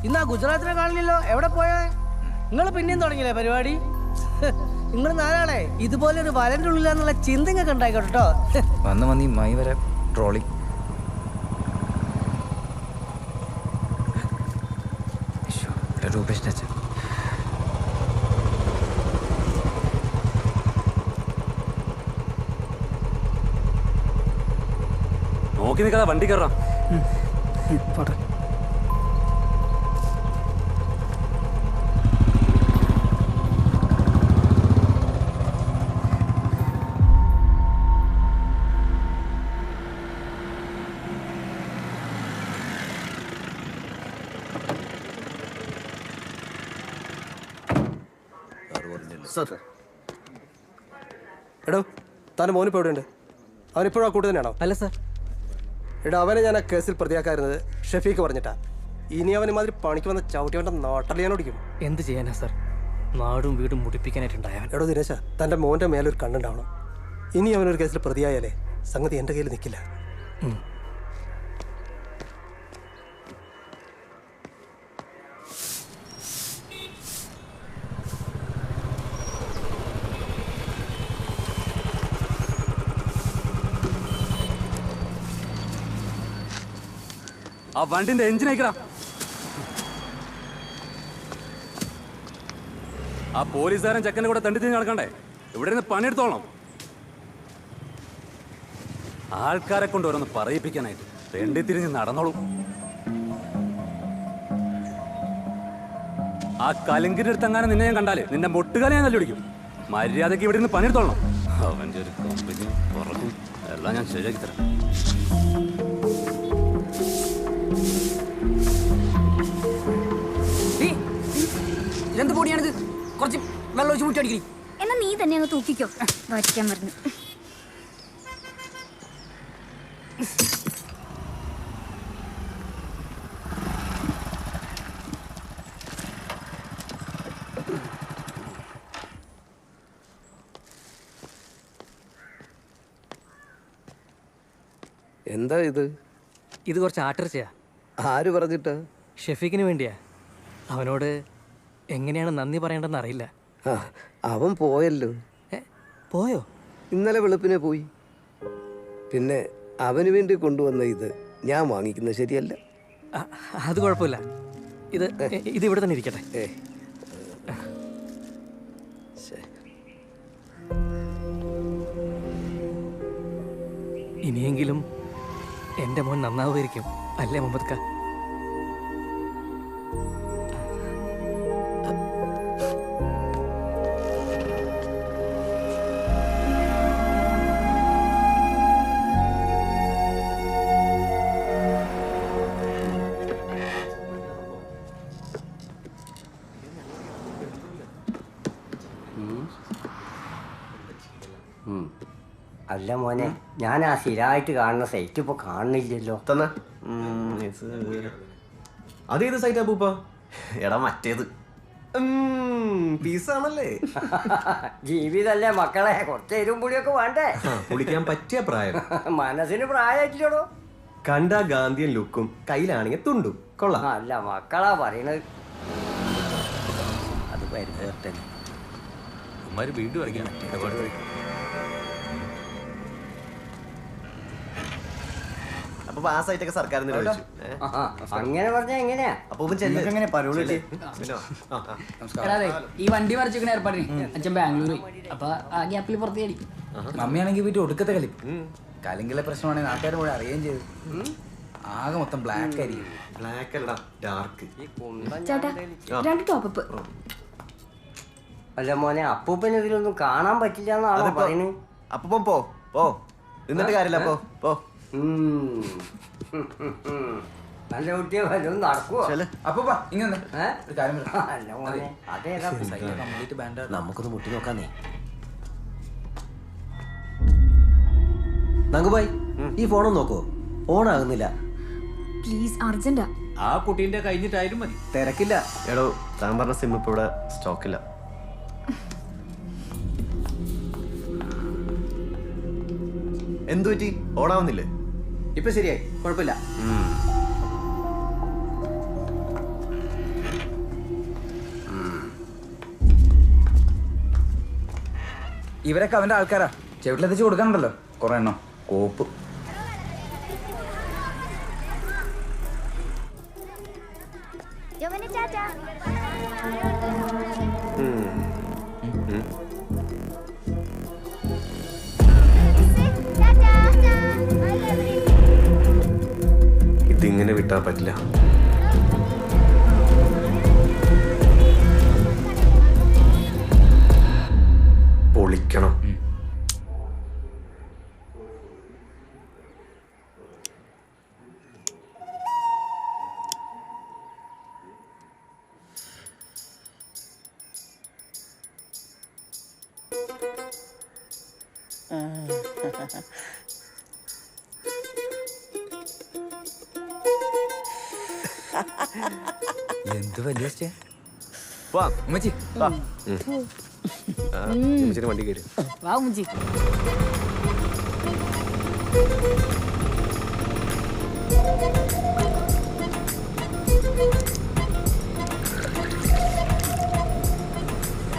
ഇന്നാ ഗുജറാത്തിനെ കാണില്ലല്ലോ. എവിടെ പോയാ? നിങ്ങൾ പിന്നെയും തുടങ്ങിയില്ലേ പരിപാടി? നിങ്ങൾ 4 ഇതുപോലെ ഒരു വലന്റെ ഉള്ളിലാന്നുള്ള ചിന്ത ഇങ്ങൊക്കെ ഉണ്ടായിക്കോട്ടെ കേട്ടോ. വന്ന് ഈ മൈ വരെ ട്രോളി. രൂപേഷിന്റെ അച്ഛൻ. നോക്കി നിൽക്കാതെ വണ്ടി കയറാം. എടോ താൻ മോനിപ്പോൾ എവിടെയുണ്ട്? അവനിപ്പോഴും ആ കൂട്ട് തന്നെയാണോ? അല്ല സാർ. എടാ അവനെ ഞാൻ ആ കേസിൽ പ്രതിയാക്കായിരുന്നത് ഷെഫീഖ് പറഞ്ഞിട്ടാ. ഇനി അവന് മാതിരി പണിക്ക് വന്ന ചവിട്ടിവൻ്റെ നാട്ടിൽ ഞാൻ ഓടിക്കും. എന്ത് ചെയ്യാനാ സാർ? നാടും വീടും മുടിപ്പിക്കാനായിട്ടുണ്ടായവൻ. എടോ ദിനേശ, തൻ്റെ മോൻ്റെ മേലൊരു കണ്ണുണ്ടാവണം. ഇനി അവനൊരു കേസിൽ പ്രതിയായാലേ സംഗതി എൻ്റെ കയ്യിൽ നിൽക്കില്ല. ആ വണ്ടിന്റെ എഞ്ചിൻ അയക്കടാ. ആ പോലീസുകാരൻ ചെക്കൻ്റെ കൂടെ തണ്ടി തിരിഞ്ഞ് നടക്കണ്ടേ? ഇവിടെ നിന്ന് പണിയെടുത്തോളണം. ആൾക്കാരെ കൊണ്ട് ഓരോന്ന് പറയിപ്പിക്കാനായിട്ട് തെണ്ടി തിരിഞ്ഞ് നടന്നോളൂ. ആ കലുങ്കിന്റെ അടുത്ത് അങ്ങനെ നിന്നെ ഞാൻ കണ്ടാല് നിന്റെ മുട്ടുകാലം ഞാൻ തല്ലുപിടിക്കും. മര്യാദയ്ക്ക് ഇവിടെ നിന്ന് പണിയെടുത്തോളണം. അവൻ്റെ ഒരു കമ്പനി പുറകും എല്ലാം ഞാൻ ശരിയാക്കി തരാം. എന്ത് പൊടിയാണിത്? കുറച്ച് വെള്ളം ഒഴിച്ച് മുട്ടി അടിക്കണി. എന്നാ നീ തന്നെ അങ്ങ് തൂക്കിക്കോ. വരയ്ക്കാൻ പറഞ്ഞു. എന്താ ഇത്? ഇത് കുറച്ച് ആട്ടിറച്ചിയാ. ആര് പറഞ്ഞിട്ട്? ഷെഫീഖിന് വേണ്ടിയാ. അവനോട് എങ്ങനെയാണ് നന്ദി പറയേണ്ടെന്ന് അറിയില്ല. അവൻ പോയല്ലോ. പോയോ? ഇന്നലെ വെളുപ്പിനെ പോയി. പിന്നെ അവന് വേണ്ടി കൊണ്ടുവന്ന ഇത് ഞാൻ വാങ്ങിക്കുന്നത് ശരിയല്ല. അത് കുഴപ്പമില്ല. ഇത് ഇവിടെ തന്നെ ഇരിക്കട്ടെ. ഇനിയെങ്കിലും എൻ്റെ മോൻ നന്നാവുമായിരിക്കും അല്ലേ മുഹമ്മദ് ഖാ? അല്ല മോനെ, ഞാൻ ആ സ്ഥിരമായിട്ട് കാണുന്ന സൈറ്റ് ഇപ്പൊ കാണുന്നില്ലല്ലോ. അതേത് സൈറ്റാ പൂപ്പ? എടാ മറ്റേത് പീസാണല്ലേ. ജീവിതല്ലേ മക്കളെ, കുറച്ച് എരിവും പൊടിയൊക്കെ വേണ്ടേ? കുളിക്കാൻ പറ്റിയ പ്രായം. മനസ്സിന് പ്രായമായിട്ടില്ലടോ. കണ്ട ഗാന്ധിയൻ ലുക്കും കയ്യിലാണെങ്കിൽ തുണ്ടും കൊള്ളാം. അല്ല മക്കളാ പറയണത്. അത് പരിതേർത്തന്നെ വീണ്ടും കളിക്കാൻ അപ്പൊ ആ സൈറ്റൊക്കെ സർക്കാർ നിരോധിച്ചു. അങ്ങനെ പറഞ്ഞാ എങ്ങനെയാ? അപ്പൊ ഈ വണ്ടി മറിച്ചിരിക്കണ ഏർപ്പാടിന് അച്ഛൻ ബാംഗ്ലൂർ. അപ്പൊ ആ ഗ്യാപ്പിൽ പുറത്ത് കയറി. മമ്മിയാണെങ്കിൽ വീട്ടിൽ ഒടുക്കത്തെ കളി. കലിങ്കിലെ പ്രശ്നമാണെങ്കിൽ നാട്ടുകാർ കൂടെ അറിയുകയും ചെയ്തു. ആകെ മൊത്തം ബ്ലാക്ക് ആയിരിക്കും. ബ്ലാക്ക് അല്ലടാ, ഡാർക്ക്. ചേട്ടാ 2 ടോപ്പ്. അല്ല മോനെ, അപ്പൂപ്പന് ഇതിലൊന്നും കാണാൻ പറ്റില്ല എന്നാണോ പറയുന്നത്? അപ്പം പോ പോ, എന്നിട്ട് കാര്യമില്ല. പോ. നല്ല കുട്ടിയെ വല്ലതും നടക്കുവോ? അപ്പൂപ്പ ഇങ്ങനെ അല്ല മോനെ, അതേതാ നമുക്കൊന്ന് മുട്ടി നോക്കാന്നേ. നങ്കുബായ്, ഈ ഫോണൊന്ന് നോക്കോ? ഓണാകുന്നില്ല. പ്ലീസ്, അർജന്റാ. ആ കുട്ടീന്റെ കഴിഞ്ഞിട്ടായാലും മതി. തിരക്കില്ല. എടോ, താൻ പറഞ്ഞ സിം ഇപ്പൊ ഇവിടെ സ്റ്റോക്കില്ല. എന്തു പറ്റി? ഓണാവുന്നില്ലേ? ഇപ്പൊ ശരിയായി, കുഴപ്പമില്ല. ഇവരൊക്കെ അവന്റെ ആൾക്കാരാ. ചെവിട്ടിലെത്തിച്ച് കൊടുക്കാനുണ്ടല്ലോ കുറെ എണ്ണം. കോപ്പ്. ഇതിങ്ങനെ വിട്ടാൻ പറ്റില്ല. പൊളിക്കണം. എന്ത് വലിയ ഉമ്മച്ചി വണ്ടി കയറി. വാ ഉമ്മച്ചി.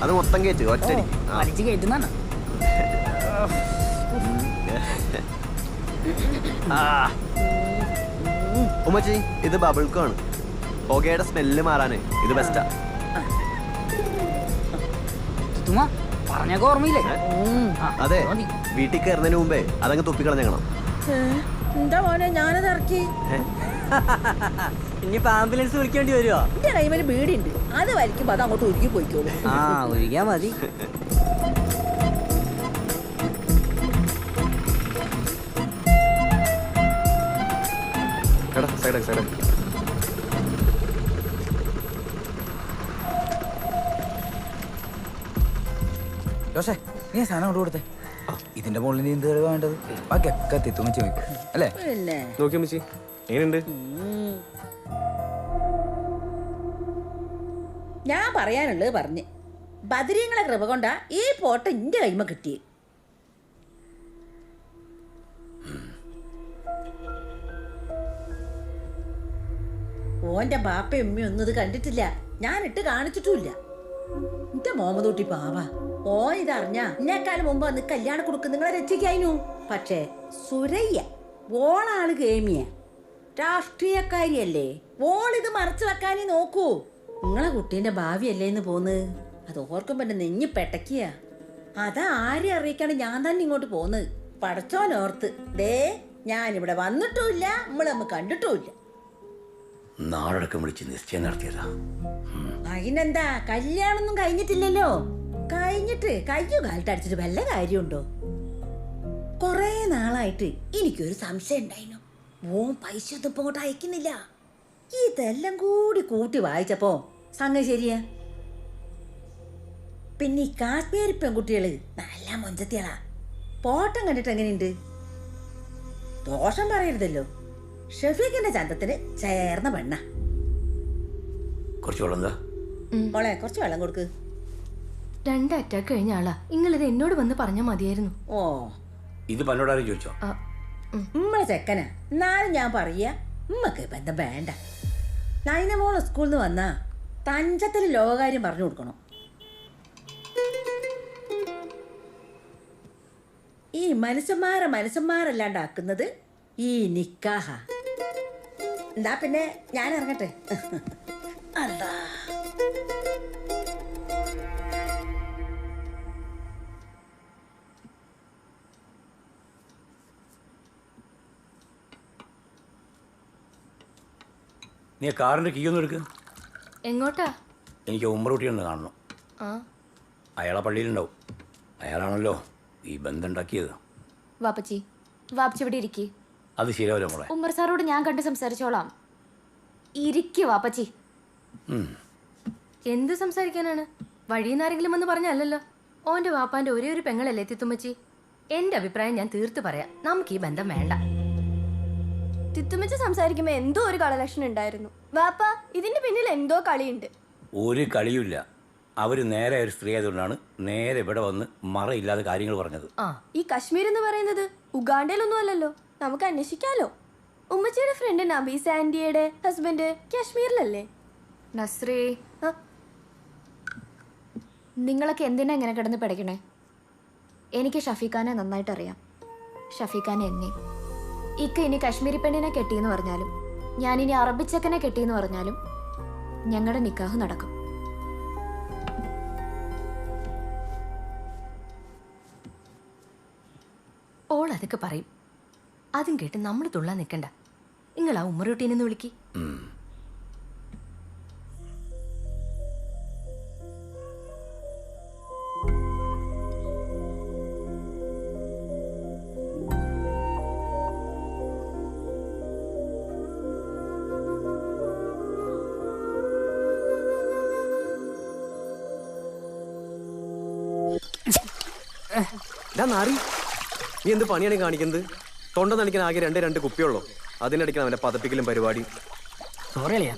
അത് മൊത്തം കയറ്റി ഒറ്റടി വലിച്ചു കയറ്റുന്നാണ്. ഉമ്മച്ചി, ഇത് ബബിൾക്കാണ്. പുകയുടെ സ്മെല്ല് മാറാന് ഇത് ബെസ്റ്റാ. പറഞ്ഞൊക്കെ ഓർമ്മയില്ലേ? അതെ, വീട്ടിൽ കയറുന്നതിന് മുമ്പേ അതങ്ങ് തുപ്പിക്കളഞ്ഞേക്കണം. എന്താ മോനെ, ഞാനത് ഇറക്കി. ഇനിയിപ്പോ ആംബുലൻസ് വിളിക്കേണ്ടി വരുമോ? എന്റെ കൈമേൽ ബീഡിയുണ്ട്, അത് വലിക്കുമ്പോ അത് അങ്ങോട്ട് ഒരുക്കി പോയിക്കോളൂ. ഒഴിക്കാ മതി. സൈഡ് ജോഷേ, നീ സാധനം കൊണ്ട് കൊടുത്തേ. ഇതിന്റെ മുകളിൽ നീ എന്ത് വേണ്ടത്? ബാക്കിയൊക്കെ തിത്തുമ്മച്ചി പോയിക്കോ അല്ലേ? നോക്കി അമ്മച്ചി, എങ്ങനെയുണ്ട്? ഞാൻ പറയാനുള്ളത് പറഞ്ഞ് ബദരീങ്ങളെ കൃപ കൊണ്ടാ ഈ പോട്ട് എന്റെ കൈമ കിട്ടി. ഓന്റെ ബാപ്പയും ഉമ്മയും ഒന്നും ഇത് കണ്ടിട്ടില്ല, ഞാനിട്ട് കാണിച്ചിട്ടുമില്ല. എന്റെ മോമതൂട്ടി പാവാ. ഓൻ ഇതറിഞ്ഞ എന്നെക്കാലം മുമ്പ് വന്ന് കല്യാണം കൊടുക്കും നിങ്ങളെ രക്ഷിക്കായിരുന്നു. പക്ഷേ സുരയ്യ ഓളാള് കേമിയ രാഷ്ട്രീയക്കാരിയല്ലേ. ഓളിത് മറച്ചു വെക്കാനേ നോക്കൂ. നിങ്ങളെ കുട്ടീന്റെ ഭാവിയല്ലേന്ന് പോന്ന് അത് ഓർക്കുമ്പോ എന്റെ നെഞ്ഞ് പെട്ടക്കിയ. അതാ ആരെ അറിയിക്കാണ് ഞാൻ തന്നെ ഇങ്ങോട്ട് പോന്ന്. പടച്ചോനോർത്ത് ദേ ഞാനിവിടെ വന്നിട്ടുമില്ല, നമ്മളമ്മ കണ്ടിട്ടുമില്ല. നാടടക്കം വിളിച്ച് നിശ്ചയം നടത്തിയതാ. അതിനെന്താ, കല്യാണൊന്നും കഴിഞ്ഞിട്ടില്ലല്ലോ. കഴിഞ്ഞിട്ട് കയ്യോ കാലിട്ടടിച്ചിട്ട് വല്ല കാര്യമുണ്ടോ? കൊറേ നാളായിട്ട് എനിക്കൊരു സംശയം ഉണ്ടായിരുന്നു. ഓൻ പൈസ ഒന്നും ഇപ്പൊ ഇങ്ങോട്ട് അയക്കുന്നില്ല. ഇതെല്ലാം കൂടി കൂട്ടി വായിച്ചപ്പോ സംഗതി ശരിയാ. പിന്നെ ഈ കാശ്മീരി പെൺകുട്ടികള് നല്ല മൊഞ്ചത്തിയാളാ. പോട്ടം കണ്ടിട്ട് എങ്ങനെയുണ്ട്? ദോഷം പറയരുതല്ലോ. ഷഫീഖിന്റെ ചന്തത്തിന് ചേർന്ന പെണ്ണ. കുറച്ച് വെള്ളം എന്താ മോളെ കുറച്ച് വെള്ളം കൊടുക്ക്. 2 അറ്റാക്ക് കഴിഞ്ഞ ആളാ. നിങ്ങളിത് എന്നോട് വന്ന് പറഞ്ഞാൽ മതിയായിരുന്നു. ഓ ഇത് പന്നോടാരും ചോദിച്ചോ? ഉമ്മളെ ചെക്കനാ. എന്നാലും ഞാൻ പറയാ ഉമ്മക്ക് ബന്ധം വേണ്ട. നൈന മോള് സ്കൂളിൽ നിന്ന് വന്നാ തഞ്ചത്തിൽ ലോകകാര്യം പറഞ്ഞു കൊടുക്കണം. ഈ മനുഷ്യന്മാരല്ലാണ്ടാക്കുന്നത് ഈ നിക്കാഹ. എന്താ പിന്നെ ഞാൻ ഇറങ്ങട്ടെ. അല്ലാ നീ കാറിന്റെ കീ ഒന്നും എടുക്കുക. എങ്ങോട്ടാ? എനിക്ക് ഉമ്മറൂട്ടിയൊന്ന് കാണണം. അയാളെ പള്ളിയിലുണ്ടാവും. അയാളാണല്ലോ ഈ ബന്ധം ഉണ്ടാക്കിയത്. വാപ്പച്ചി ഇവിടെ ഇരിക്കി. അത് ശരിയാവില്ല മോളെ. ഉമ്മർ സാറോട് ഞാൻ കണ്ട് സംസാരിച്ചോളാം. ഇരിക്കു വാപ്പച്ചി. എന്ത് സംസാരിക്കാനാണ്? വഴിയിൽ ആരെങ്കിലും വന്ന് പറഞ്ഞല്ലോ. ഓന്റെ വാപ്പാന്റെ ഒരേ ഒരു പെങ്ങളല്ലേ തിത്തുമ്മച്ചി. എന്റെ അഭിപ്രായം ഞാൻ തീർത്ത് പറയാം. നമുക്ക് ഈ ബന്ധം വേണ്ട. തിത്തുമ്മച്ച് സംസാരിക്കുമ്പോ എന്തോ ഒരു കളലക്ഷണം ഉണ്ടായിരുന്നു. വാപ്പ ഇതിന്റെ പിന്നിൽ എന്തോ കളിയുണ്ട്. ഒരു കളിയുമില്ല. അവര് നേരെ ഒരു സ്ത്രീ ആയതുകൊണ്ടാണ് നേരെ ഇവിടെ വന്ന് മറയില്ലാതെ കാര്യങ്ങൾ പറഞ്ഞത്. ഈ കശ്മീർ എന്ന് പറയുന്നത് ഉഗാണ്ടയിലൊന്നും അല്ലല്ലോ. നമുക്ക് അന്വേഷിക്കാലോ. ഉമ്മച്ചിയുടെ ഫ്രണ്ട് നബീസ് ആന്റിയുടെ ഹസ്ബൻഡ് കാശ്മീരിലല്ലേ? നസ്രീ, നിങ്ങളൊക്കെ എന്തിനാ ഇങ്ങനെ കിടന്ന് പിടയ്ക്കണേ? എനിക്ക് ഷഫീഖാനെ നന്നായിട്ട് അറിയാം. ഷഫീഖാനെ എന്നെ ഇക്ക ഇനി കശ്മീരി പെണ്ണിനെ കെട്ടിയെന്ന് പറഞ്ഞാലും ഞാനിനി അറബിച്ചക്കനെ കെട്ടിയെന്ന് പറഞ്ഞാലും ഞങ്ങളുടെ നിക്കാഹ് നടക്കും. ഓൾ അതൊക്കെ പറയും. അതും കേട്ട് നമ്മൾ തുള്ളാൻ നിൽക്കണ്ട. നിങ്ങൾ ആ ഉമ്മറൂട്ടീനെന്ന് വിളിക്ക്. നാറി, നീ എന്ത് പണിയാണ് കാണിക്കുന്നത്? തൊണ്ട നടിക്കാൻ ആകെ രണ്ട് കുപ്പിയുള്ളൂ. അതിനിടയ്ക്ക് അവന്റെ പതപ്പിക്കലും പരിപാടി. സോറി അളിയാ.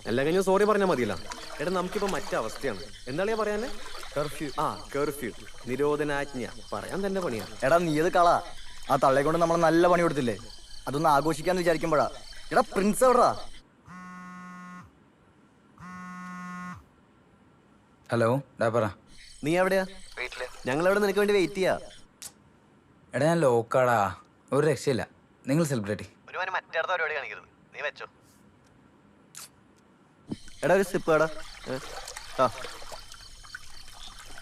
എല്ലാം കഴിഞ്ഞ സോറി പറഞ്ഞാൽ മതിയല്ല. എടാ നമുക്കിപ്പോ മറ്റവസ്ഥയാണ്. എന്താളിയാ പറയാനേ? കർഫ്യൂ. കർഫ്യൂ, നിരോധനാജ്ഞ പറയാൻ തന്നെ പണിയാണ്. എടാ നീ അത് കളാ. ആ തള്ളയെ കൊണ്ട് നമ്മൾ നല്ല പണി കൊടുത്തില്ലേ? അതൊന്ന് ആഘോഷിക്കാന്ന് വിചാരിക്കുമ്പോഴാ. എടാ പ്രിൻസ് എവിടാ? ഹലോ, പറ. നീ എവിടെയാ? ഞങ്ങളവിടെ നിനക്ക് വേണ്ടി വെയിറ്റ് ചെയ്യാ. എടാ ഞാൻ ലോക്കാടാ, ഒരു രക്ഷയില്ല. നിങ്ങൾ സെലിബ്രിറ്റി. മറ്റേ പരിപാടി കാണിക്കരുത്. നീ വെച്ചോ. എടാ ഒരു സ്ലിപ്പ് എടാ.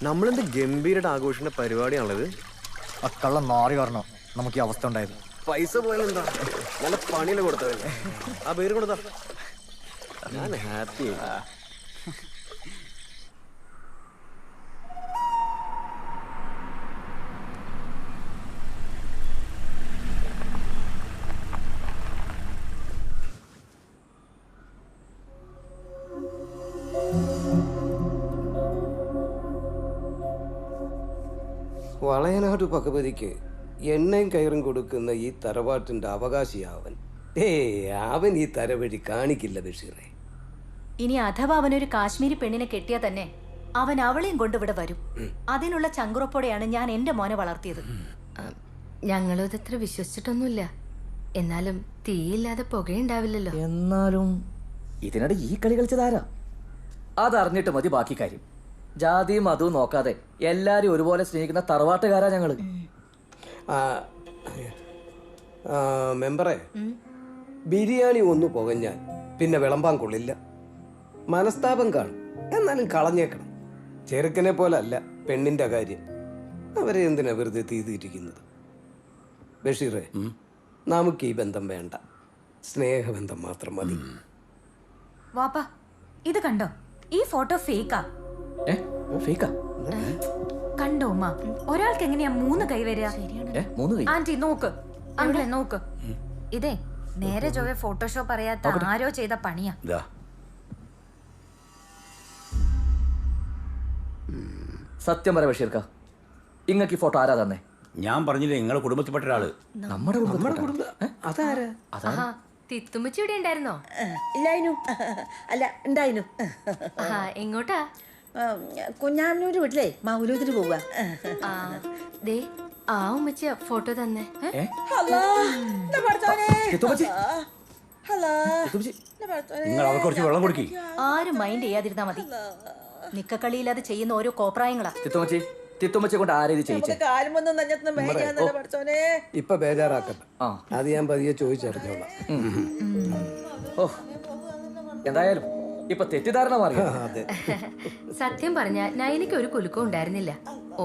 നമ്മളെന്ത് ഗംഭീരമായിട്ട് ആഘോഷിക്കുന്ന പരിപാടിയാണത്. കള്ള മാറി വരണോ നമുക്ക് ഈ അവസ്ഥ ഉണ്ടായത്? പൈസ പോയാലെന്താ, നല്ല പണിയല്ലേ കൊടുത്തതല്ലേ. ആ പേര് കൊടുത്താ ഞാൻ ഹാപ്പി. വളയനാട് പകപതിക്ക് എണ്ണയും കയറും കൊടുക്കുന്ന ഈ തറവാട്ടിന്റെ അവകാശിയാവൻ. അവൻ ഈ തരവഴി കാണിക്കില്ല ബഷീറെ. ഇനി അഥവാ അവനൊരു കാശ്മീരി പെണ്ണിനെ കെട്ടിയാൽ തന്നെ അവൻ അവളെയും കൊണ്ട് ഇവിടെ വരും. അതിനുള്ള ചങ്കുറപ്പോടെയാണ് ഞാൻ എന്റെ മോനെ വളർത്തിയത്. ഞങ്ങളും ഇതത്ര വിശ്വസിച്ചിട്ടൊന്നുമില്ല. എന്നാലും തീയില്ലാതെ പുകയുണ്ടാവില്ലല്ലോ. എന്നാലും ഇതിനിടെ ഈ കളി കളിച്ചതാരാ? അതറിഞ്ഞിട്ട് മതി ബാക്കി കാര്യം. ജാതിയും അതും നോക്കാതെ എല്ലാരും ഒരുപോലെ സ്നേഹിക്കുന്ന തറവാട്ടുകാരാ ഞങ്ങള്. മെമ്പറെ, ബിരിയാണി ഒന്ന് പുകഞ്ഞാൽ പിന്നെ വിളമ്പാൻ കൊള്ളില്ല. മനസ്താപം കാണും, എന്നാലും കളഞ്ഞേക്കണം. ചെറുക്കനെ പോലെ അല്ല പെണ്ണിന്റെ കാര്യം. അവരെ എന്തിനാ വെറുതെ തീതിയിരിക്കുന്നത്? ബഷീറെ, നമുക്ക് ഈ ബന്ധം വേണ്ട. സ്നേഹബന്ധം മാത്രം മതി. വാപ്പ ഇത് കണ്ടോ? ഈ ഫോട്ടോ ഫേക്കാ. കണ്ടോ ഉമ്മ? ഒരാൾക്ക് എങ്ങനെയാ 3 കൈ വരിക? ആന്റി നോക്ക്, അങ്ങനെ നോക്ക്. ഇതേ നേരെ ചൊവ്വെ ഫോട്ടോഷോപ്പ് അറിയാത്ത ആരോ ചെയ്ത പണിയാ. സത്യം പറ ബഷീർക്ക, ഇങ്ങക്ക് ഈ ഫോട്ടോ ആരാ തന്നെ? ഞാൻ പറഞ്ഞില്ലേ നിങ്ങളെ കുടുംബത്തിൽപ്പെട്ട ഒരാള്. നമ്മുടെ കുടുംബം അതാരാ? ആഹാ, തിത്തുമ്മച്ചി ഇവിടെ ഉണ്ടായിരുന്നോ? ഇല്ലായിനു. അല്ല ഉണ്ടായിനു. എങ്ങോട്ടാ? കുഞ്ഞാമിനൂര് വീട്ടിലേ മൗലൂദിന് പോവുക. ദേ ആ ഉമ്മച്ചിയ ഫോട്ടോ തന്നെ. നിങ്ങൾ അവർക്ക് കുറച്ച് വെള്ളം കൊടുക്കി. ആരും മൈൻഡ് ചെയ്യാതിരുന്നാ മതി. നിക്കക്കളിയില്ലാതെ ചെയ്യുന്ന ഓരോ കോപ്രായങ്ങളാ. തിത്തുമ്മച്ചെ കൊണ്ട് ആരെ ഇത് ചെയ്യിച്ചേ? ഇപ്പൊ ബേജാറാക്കണ്ട, അത് ഞാൻ പതിയെ ചോദിച്ചറിഞ്ഞോളാം. ഓ എന്തായാലും ഇപ്പൊ തെറ്റിദ്ധാരണ മാറി. സത്യം പറഞ്ഞ നയനിക്ക് ഒരു കുലുക്കം ഉണ്ടായിരുന്നില്ല.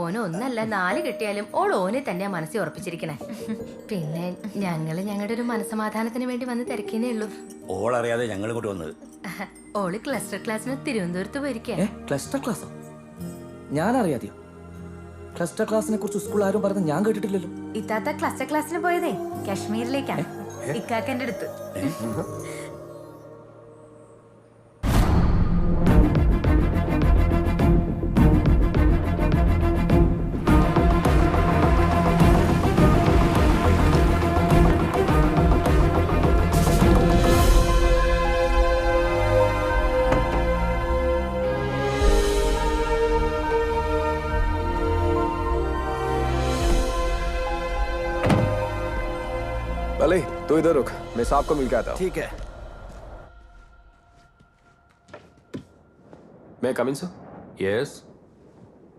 ഓന് ഒന്നല്ല 4 കെട്ടിയാലും ഓൾ ഓനെ തന്നെയാ മനസ്സിൽ ഉറപ്പിച്ചിരിക്കണേ. പിന്നെ ഞങ്ങള് ഞങ്ങളുടെ ഒരു മനസമാധാനത്തിന് വേണ്ടി വന്ന് തിരക്കിനേ ഉള്ളൂ. ഓളറിയാതെ ഞങ്ങൾ ഇങ്ങോട്ട് വന്നത്. ഓള് ക്ലസ്റ്റർ ക്ലാസ്സിന് തിരുവനന്തപുരത്ത് പോയിരിക്കാ. ക്ലസ്റ്റർ ക്ലാസ്സോ? ഞാൻ അറിയാതെയോ? ക്ലസ്റ്റർ ക്ലാസിനെ കുറിച്ച് സ്കൂൾ ആരും പറഞ്ഞ് ഞാൻ കേട്ടിട്ടില്ലല്ലോ. ഇത്താത്ത ക്ലസ്റ്റർ ക്ലാസ്സിന് പോയതേ കാശ്മീരിലേക്കാണ്, ഇക്കാക്കന്റെ അടുത്ത്. भले तू इधर रुक, मैं साहब को मिल के आता हूँ. ठीक है. मैं come in sir? Yes.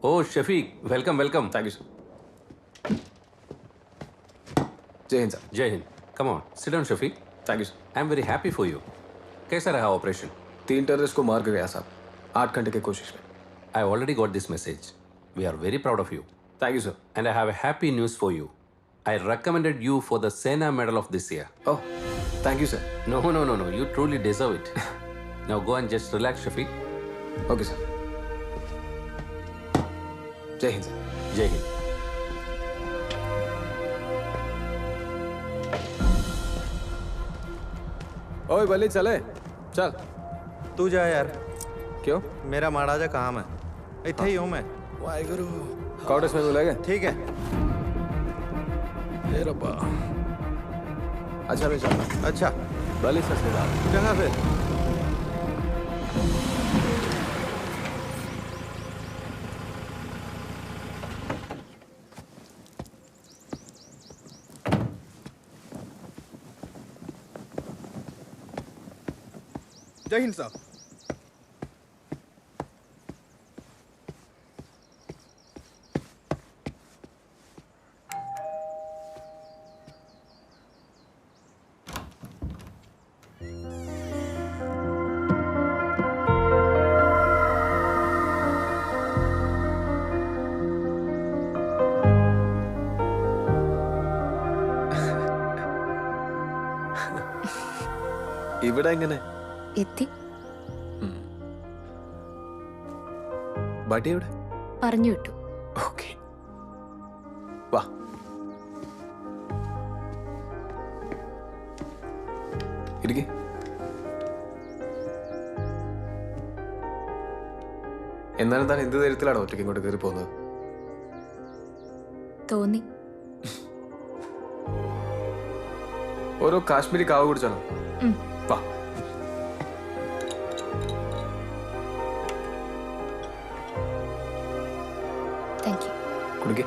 Oh, Shafiq, welcome, welcome. Thank you, sir. Jai Hind sir. Jai Hind. Come on, sit down, Shafiq. Thank you, sir. I'm very happy for you. कैसा रहा ऑपरेशन? 3 टेररिस्ट को मार के गया साहब, 8 घंटे की कोशिश में. I already got this message. We are very proud of you. Thank you, sir. And I have a happy news for you. I recommended you for the Sena Medal of this year. Oh, thank you, sir. No. You truly deserve it. Now go and just relax, Shafiq. Okay, sir. Jai Hind sir. Jai Hind. ओए बल्ली चले, चल. तू जा यार. क्यों? मेरा माड़ा जा काम है. इत्थे ही हूँ मैं. वाहेगुरु. क्वार्टर्स में मिलेगा? ठीक है. ए रब्बा. अच्छा मैं चलता. अच्छा. बल्ली सर से बात. चंगा फिर. जय हिंद साहब. ഇവിടെ എങ്ങനെ എത്തി? ബട്ടി എവിടെ? പറഞ്ഞു വിട്ടു. ഓക്കെ, വാ. ഇരിക്കെ. എന്നാലും താൻ എന്ത് ധൈര്യത്തിലാണ് ഒറ്റയ്ക്ക് ഇങ്ങോട്ട് കയറി പോകുന്നത്? തോന്നി. ഓരോ കാശ്മീരി കാവ് കുടിച്ചാണോ? വാ. Thank you. കുടിക്കേ.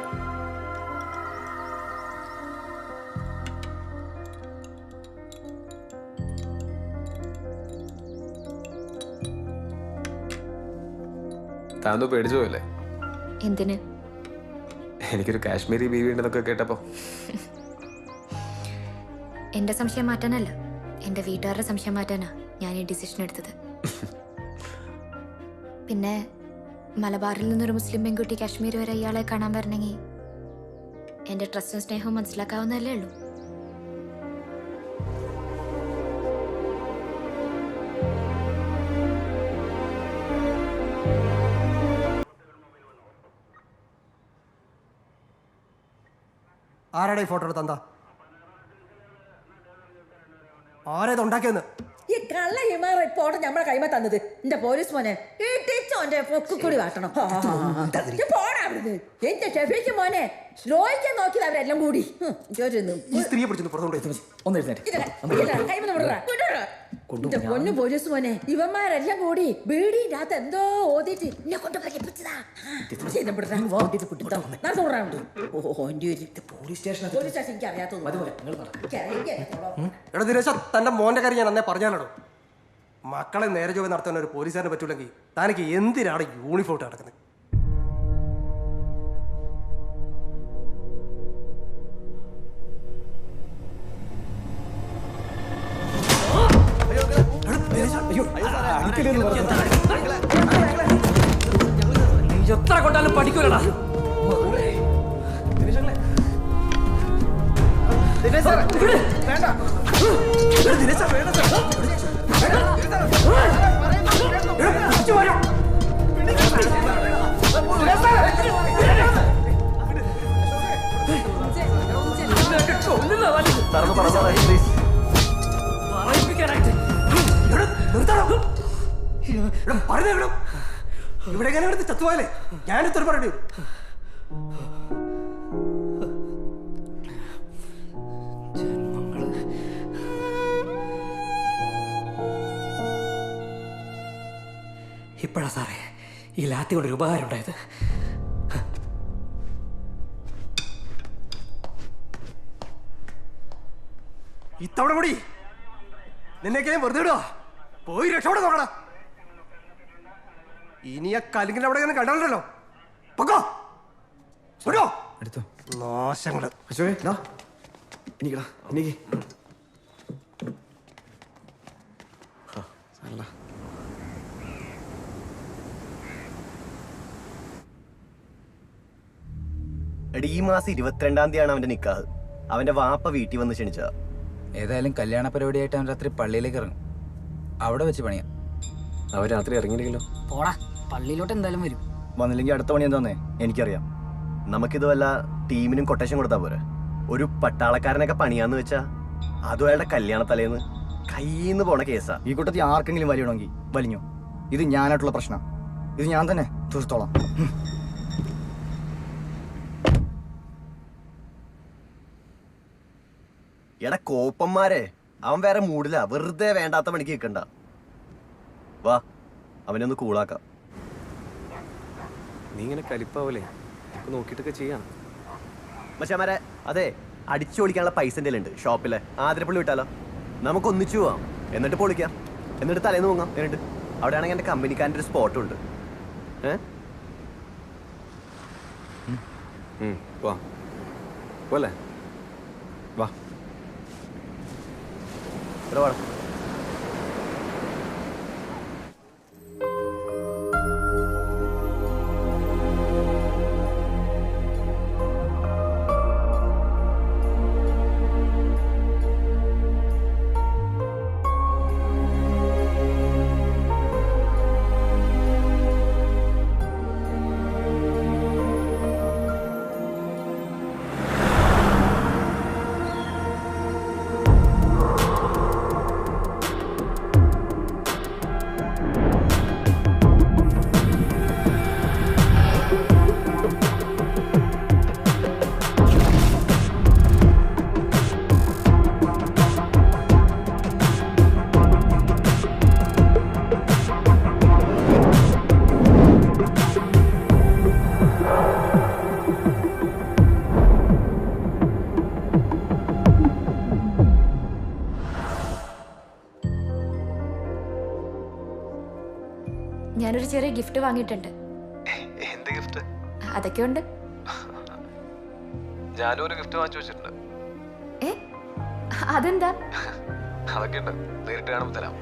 താൻ പേടിച്ചു പോയല്ലേ? എന്തിന്? എനിക്കൊരു കാശ്മീരി ബീവി ഉണ്ടെന്നൊക്കെ കേട്ടപ്പോ. എന്റെ സംശയം മാറ്റാനല്ല, എന്റെ വീട്ടുകാരുടെ സംശയം മാറ്റാനാ ഞാൻ ഈ ഡിസിഷൻ എടുത്തത്. പിന്നെ മലബാറിൽ നിന്നൊരു മുസ്ലിം പെൺകുട്ടി കാശ്മീർ വരെ ഇയാളെ കാണാൻ വരണമെങ്കിൽ എന്റെ ട്രസ്റ്റും സ്നേഹവും മനസ്സിലാക്കാവുന്നതല്ലേ ഉള്ളൂ. ആരാടെ ഈ ഫോട്ടോ എടുത്താ? ആരേത് ഉണ്ടാക്കിയെന്ന്? ഈ കള്ള ഹിമാർ റിപ്പോർട്ട് നമ്മളെ കൈമ തന്നത് എന്റെ പോലീസ് മോനെ ഈ ടീച്ചോന്റെ പൊക്കി കൂടി വാട്ടണം. പോടാ അവിടുന്ന് എന്റെ ഷെഫീക്ക് മോനെ ദ്രോഹിക്കാൻ നോക്കിയത് അവരെല്ലാം കൂടി ഈ സ്ത്രീയെ പിടിച്ചു പൊന്നു പോലീസ് മോനെ ഇവന്മാരെല്ലാം കൂടി ബീഡിന്റെ അകത്ത് എന്തോ ഓതിട്ട് എന്നെ കൊണ്ട് പഠിപ്പിച്ചതാ. പോലീസ് സ്റ്റേഷൻ എനിക്ക് അറിയാത്തത്. എടാ ദിനേശ, തന്റെ മോന്റെ കാര്യം ഞാൻ അന്നേ പറഞ്ഞാലോ. മക്കളെ നേരെ ജോലി നടത്താൻ ഒരു പോലീസുകാരനെ പറ്റൂലെങ്കിൽ താനക്ക് എന്തിനാണ് യൂണിഫോം ഇട്ട് നടക്കുന്നത്? എത്ര കൊണ്ടാലും പഠിക്കൂലടാ. ഇവിടെ എങ്ങനെ എടുത്ത് ചത്തുപോയാലേ ഞാനിത്ര പറയണേ. ഇപ്പോഴാ സാറേ ഈ ലാത്തി കൊണ്ടൊരു ഉപകാരം ഉണ്ടായത്. ഇത്തവണ കൂടി നിന്നെയൊക്കെ വെറുതെ ഇടുക. പോയി രക്ഷപ്പെടാൻ നോക്കണ. ഇനി ആ കലിങ്ങിന്റെ അവിടെ ഇങ്ങനെ കണ്ടല്ലോ. പൊക്കോ നാശങ്ങള്. എടി, ഈ മാസം 22-ാം തീയതിയാണ് അവന്റെ നിക്കാഹ്. അവന്റെ വാപ്പ വീട്ടിൽ വന്ന് ക്ഷണിച്ചതാ. ഏതായാലും കല്യാണ പരിപാടിയായിട്ട് അവൻ രാത്രി പള്ളിയിലേക്ക് ഇറങ്ങും. അവിടെ വെച്ച് പണിയാം. അവൻ രാത്രി ഇറങ്ങിയില്ലെങ്കിലോ? പോടാ, പള്ളിയിലോട്ട് എന്തായാലും വരും. വന്നില്ലെങ്കിൽ അടുത്ത പണി എന്താന്നേ എനിക്കറിയാം. നമുക്കിത് വല്ല ടീമിനും കൊട്ടേഷൻ കൊടുത്താ പോരെ. ഒരു പട്ടാളക്കാരനൊക്കെ പണിയാന്ന് വെച്ചാ അതും അയാളുടെ കല്യാണ തലേന്ന് കയ്യിന്ന് പോണ കേസാ. ഈ കൂട്ടത്തിൽ ആർക്കെങ്കിലും വലിയണമെങ്കിൽ വലിഞ്ഞോ. ഇത് ഞാനായിട്ടുള്ള പ്രശ്നം. ഇത് ഞാൻ തന്നെ തീർത്തോളാം. എടാ കോപ്പന്മാരെ, അവൻ വേറെ മൂടില്ല. വെറുതെ വേണ്ടാത്ത പണിക്ക് നിൽക്കണ്ട. വാ, അവനൊന്ന് കൂളാക്കാം. നീ ഇങ്ങനെ കലിപ്പാവല്ലേ? നോക്കിയിട്ടൊക്കെ ചെയ്യാം. മച്ചാമാരെ, അതെ, അടിച്ചു പൊളിക്കാനുള്ള പൈസ എൻ്റെ ഉണ്ട് ഷോപ്പിലെ. ആതിരപ്പള്ളി വിട്ടാലോ? നമുക്ക് ഒന്നിച്ചു പോവാം. എന്നിട്ട് പൊളിക്കാം. എന്നിട്ട് തലേന്ന് പോകാം. എന്നിട്ട് അവിടെയാണെങ്കിൽ എൻ്റെ കമ്പനിക്കാരൻ്റെ ഒരു സ്പോട്ടും ഉണ്ട്. വാ പോലെ വാ. ഇവിടെ വാടാ. ഞാനൊരു ചെറിയ ഗിഫ്റ്റ് വാങ്ങിയിട്ടുണ്ട്. എന്ത് ഗിഫ്റ്റ്? അതൊക്കെ ഉണ്ട്. ഞാനും ഒരു ഗിഫ്റ്റ് വാങ്ങിച്ചു വെച്ചിട്ടുണ്ട്. അതെന്താ? അതൊക്കെ ഉണ്ട്, നേരിട്ട് കാണുമ്പോൾ തരാം.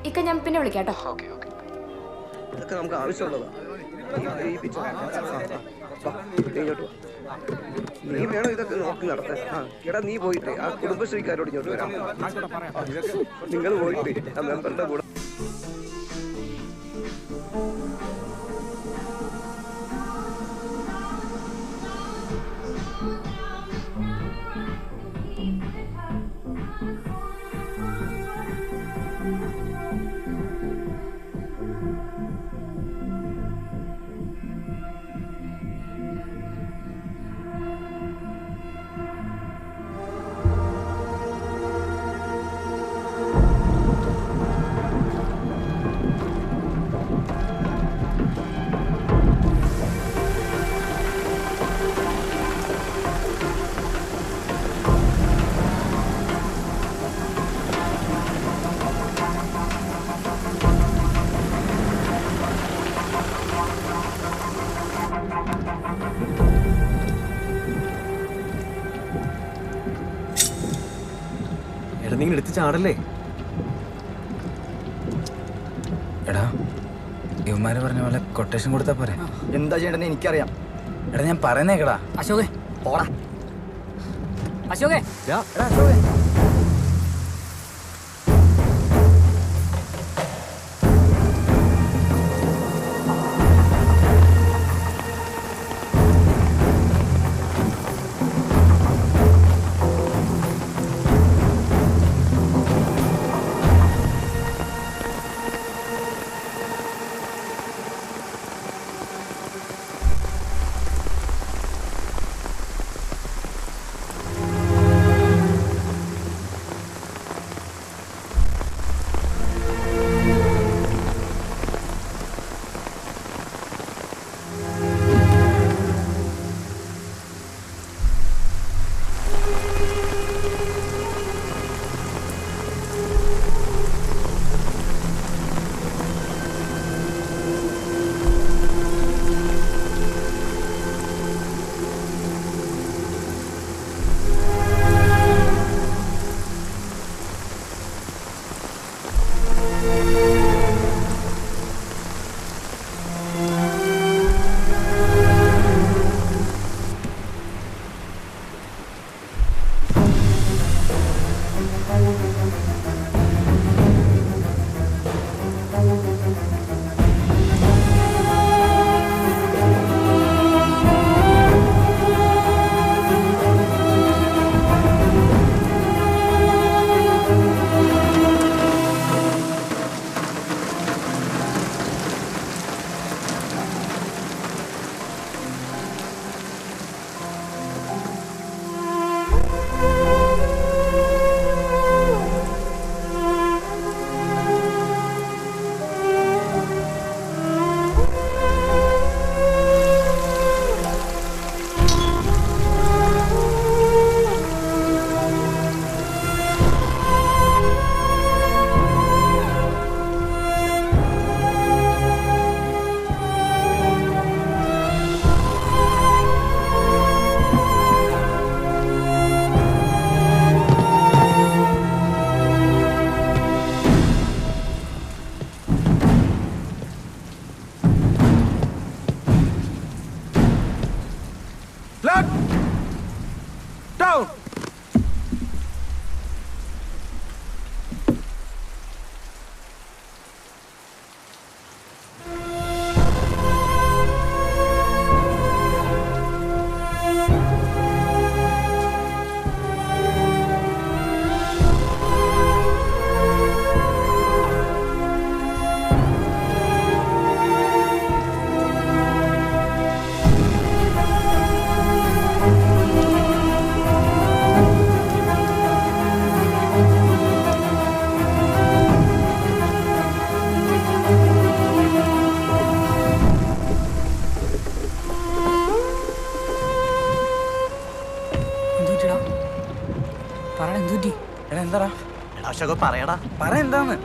ഇക്ക ഞാൻ പിന്നെ വിളിക്കാട്ടോ. ഇതൊക്കെ നമുക്ക് ആവശ്യമുള്ളതാ. നീ വേണം ഇതൊക്കെ നോക്കി നടത്താൻ. എടാ, നീ പോയിട്ട് ആ കുടുംബശ്രീക്കാരോട് ഇങ്ങോട്ട് വരാം. നിങ്ങൾ പോയിട്ട് ആ മെമ്പറുടെ കൂടെ ഇങ്ങനെ എടുത്ത് ചാടല്ലേ. എടാ ഇവന്മാര് പറഞ്ഞ പോലെ കൊട്ടേഷൻ കൊടുത്താ പോരെ? എന്താ ചെയ്യണ്ടെന്ന് എനിക്കറിയാം. എടാ ഞാൻ പറയുന്നേക്കടാ. അശോകേ പോടാ. അശോകേ അശോക പറയടാ. പറ എന്താന്ന്.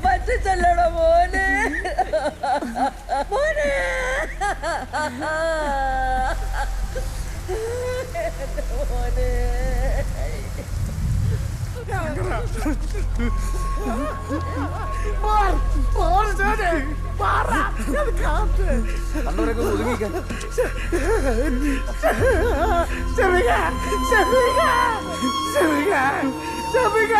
പറ്റിച്ചല്ലടോ മോനെ മോനെ മോനെ കണ്ടവരൊക്കെ ഒതുങ്ങിക്കാൻ ഷഫീഖ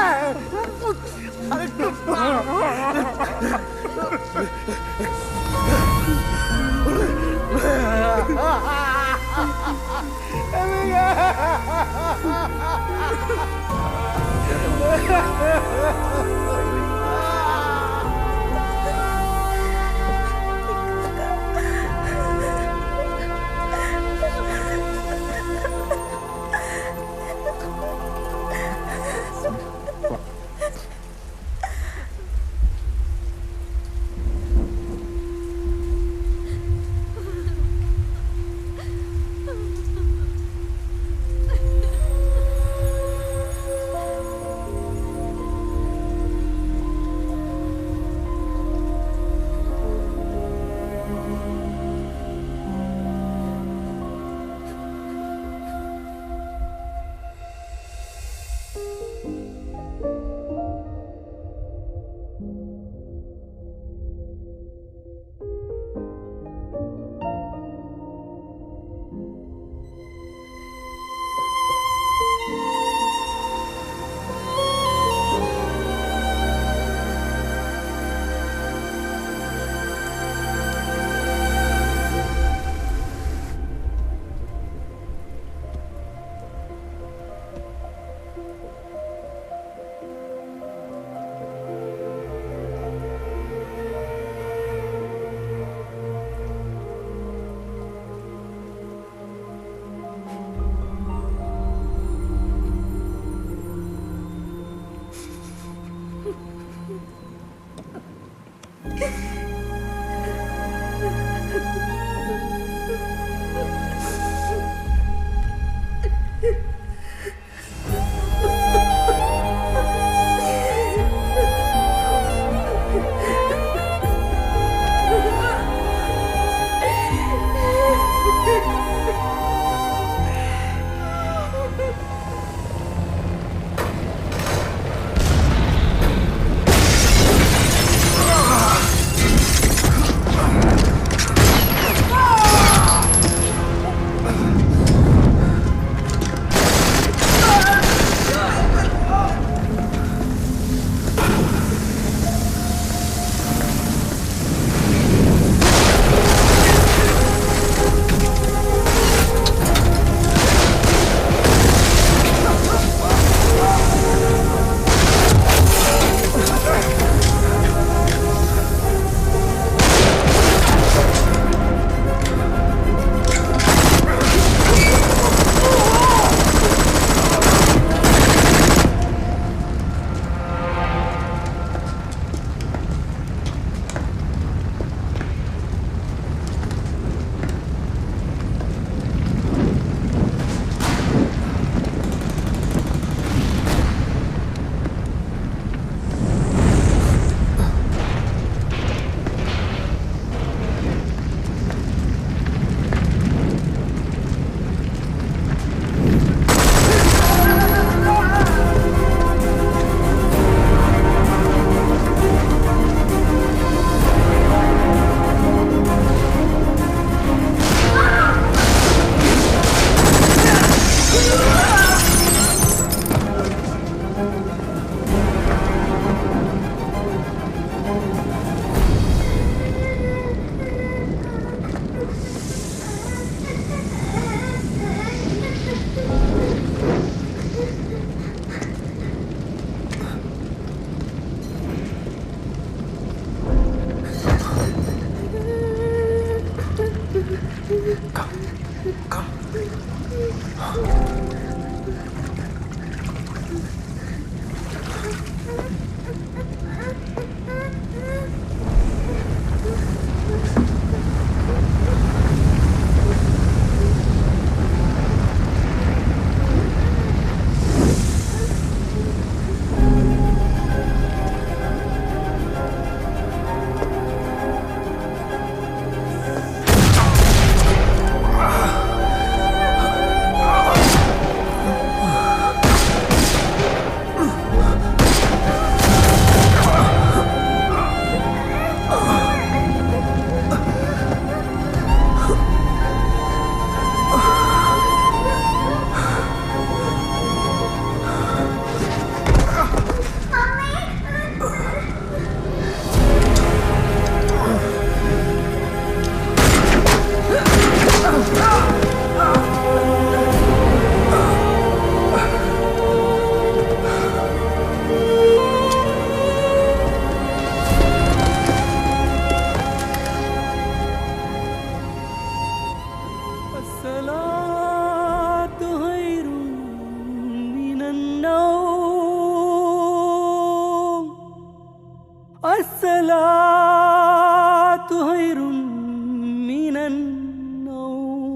من النوم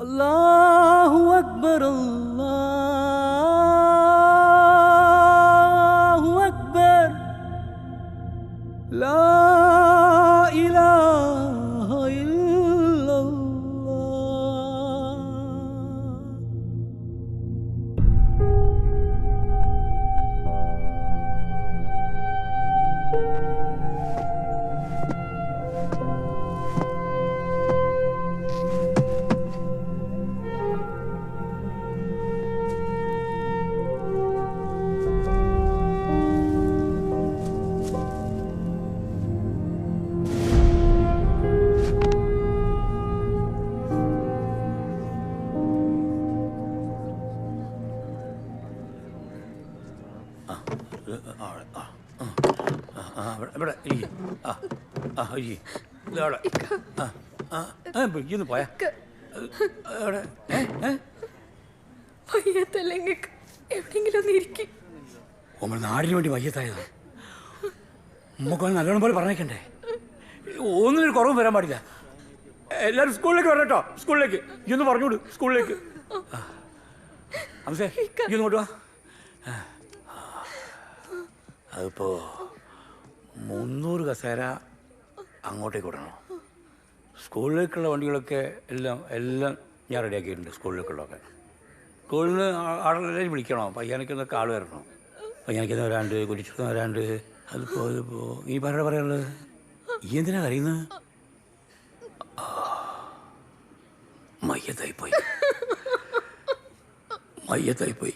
الله أكبر الله أكبر لا إله إلا الله. ഇവിടെ ഇന്ന് പോയാ എവിടെയെങ്കിലും ഒന്ന് ഇരിക്കും. നമ്മൾ നാടിന് വേണ്ടി വയ്യത്തായതാ. നമുക്ക് നല്ലോണം പോലെ പറഞ്ഞേക്കണ്ടേ. ഒന്നിനൊരു കുറവും വരാൻ പാടില്ല. എല്ലാവരും സ്കൂളിലേക്ക് വരണം കേട്ടോ. സ്കൂളിലേക്ക് ഇന്ന് പറഞ്ഞോളൂ. സ്കൂളിലേക്ക് അംസേ ഇന്ന് കൊണ്ടുവാ. അതിപ്പോ 300 കസേര അങ്ങോട്ടേക്ക് വിടണം. സ്കൂളിലേക്കുള്ള വണ്ടികളൊക്കെ എല്ലാം ഞാൻ റെഡിയാക്കിയിട്ടുണ്ട്. സ്കൂളിലേക്കുള്ളതൊക്കെ സ്കൂളിൽ നിന്ന് ആളെല്ലാവരും വിളിക്കണം. പയ്യാനിക്കുന്നൊക്കെ ആൾ വരണം. പയ്യാനിക്കുന്ന വരാണ്ട്, കുരിശുന്ന വരാണ്ട്. അതിപ്പോ ഈ പറയാനുള്ളത് ഈ എന്തിനാ അറിയുന്നത്? മയ്യത്തായിപ്പോയി.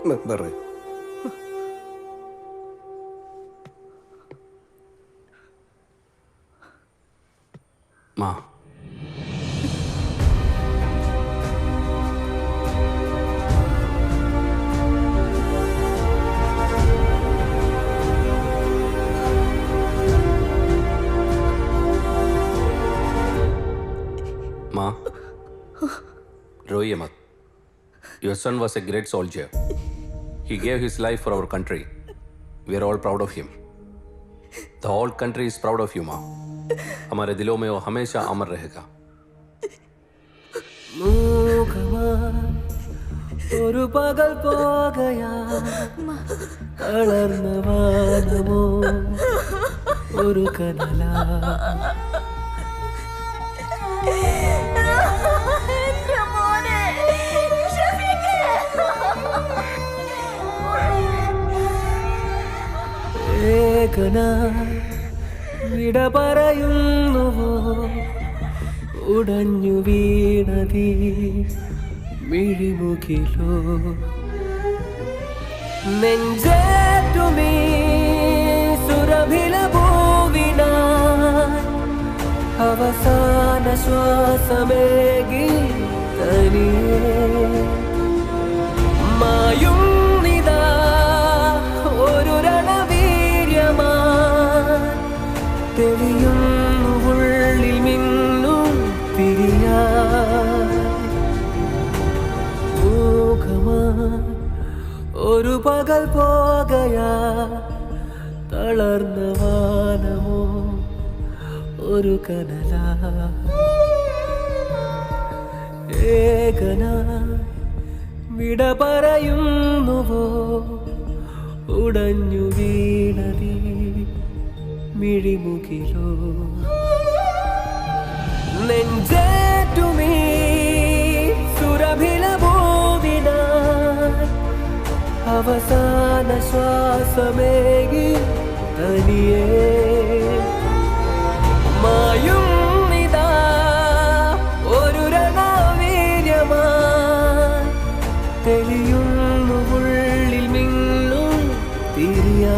മെമ്പർ മാ माँ, रोइए मत. Your son was a great soldier. He gave his life for our country. We are all proud of him. The whole country is proud of you, माँ. हमारे दिलों में वो हमेशा अमर रहेगा. ഒരു പകൽ പോകയാ തളർന്ന വാനമോ ഒരു കനല വിട പറയുന്നുവോ ഉടഞ്ഞു വീണതീ മിഴിമുകിലോ നെഞ്ചേറ്റുമീ സുരഭില ഭൂവിന അവസാന ശ്വാസമേകി തനിയേ മായും നിതാ ഒരു രണവീര്യമാ തെളിയുന്നു ഉള്ളിൽ മിന്നും തിരിയാ ഒരു പകൽ പോകയാ തളർന്ന വാനമോ ഒരു കനല ഏകന വിട പറയുന്നുവോ ഉടഞ്ഞു വീണതീ മിഴിമുകിലോ നെഞ്ചേറ്റുമീ സുരഭില ഭൂവിന അവസാന ശ്വാസമേകി തനിയേ മായും നിതാ ഒരു രണവീര്യമാ തെളിയുന്നു ഉള്ളിൽ മിന്നും തിരിയാ.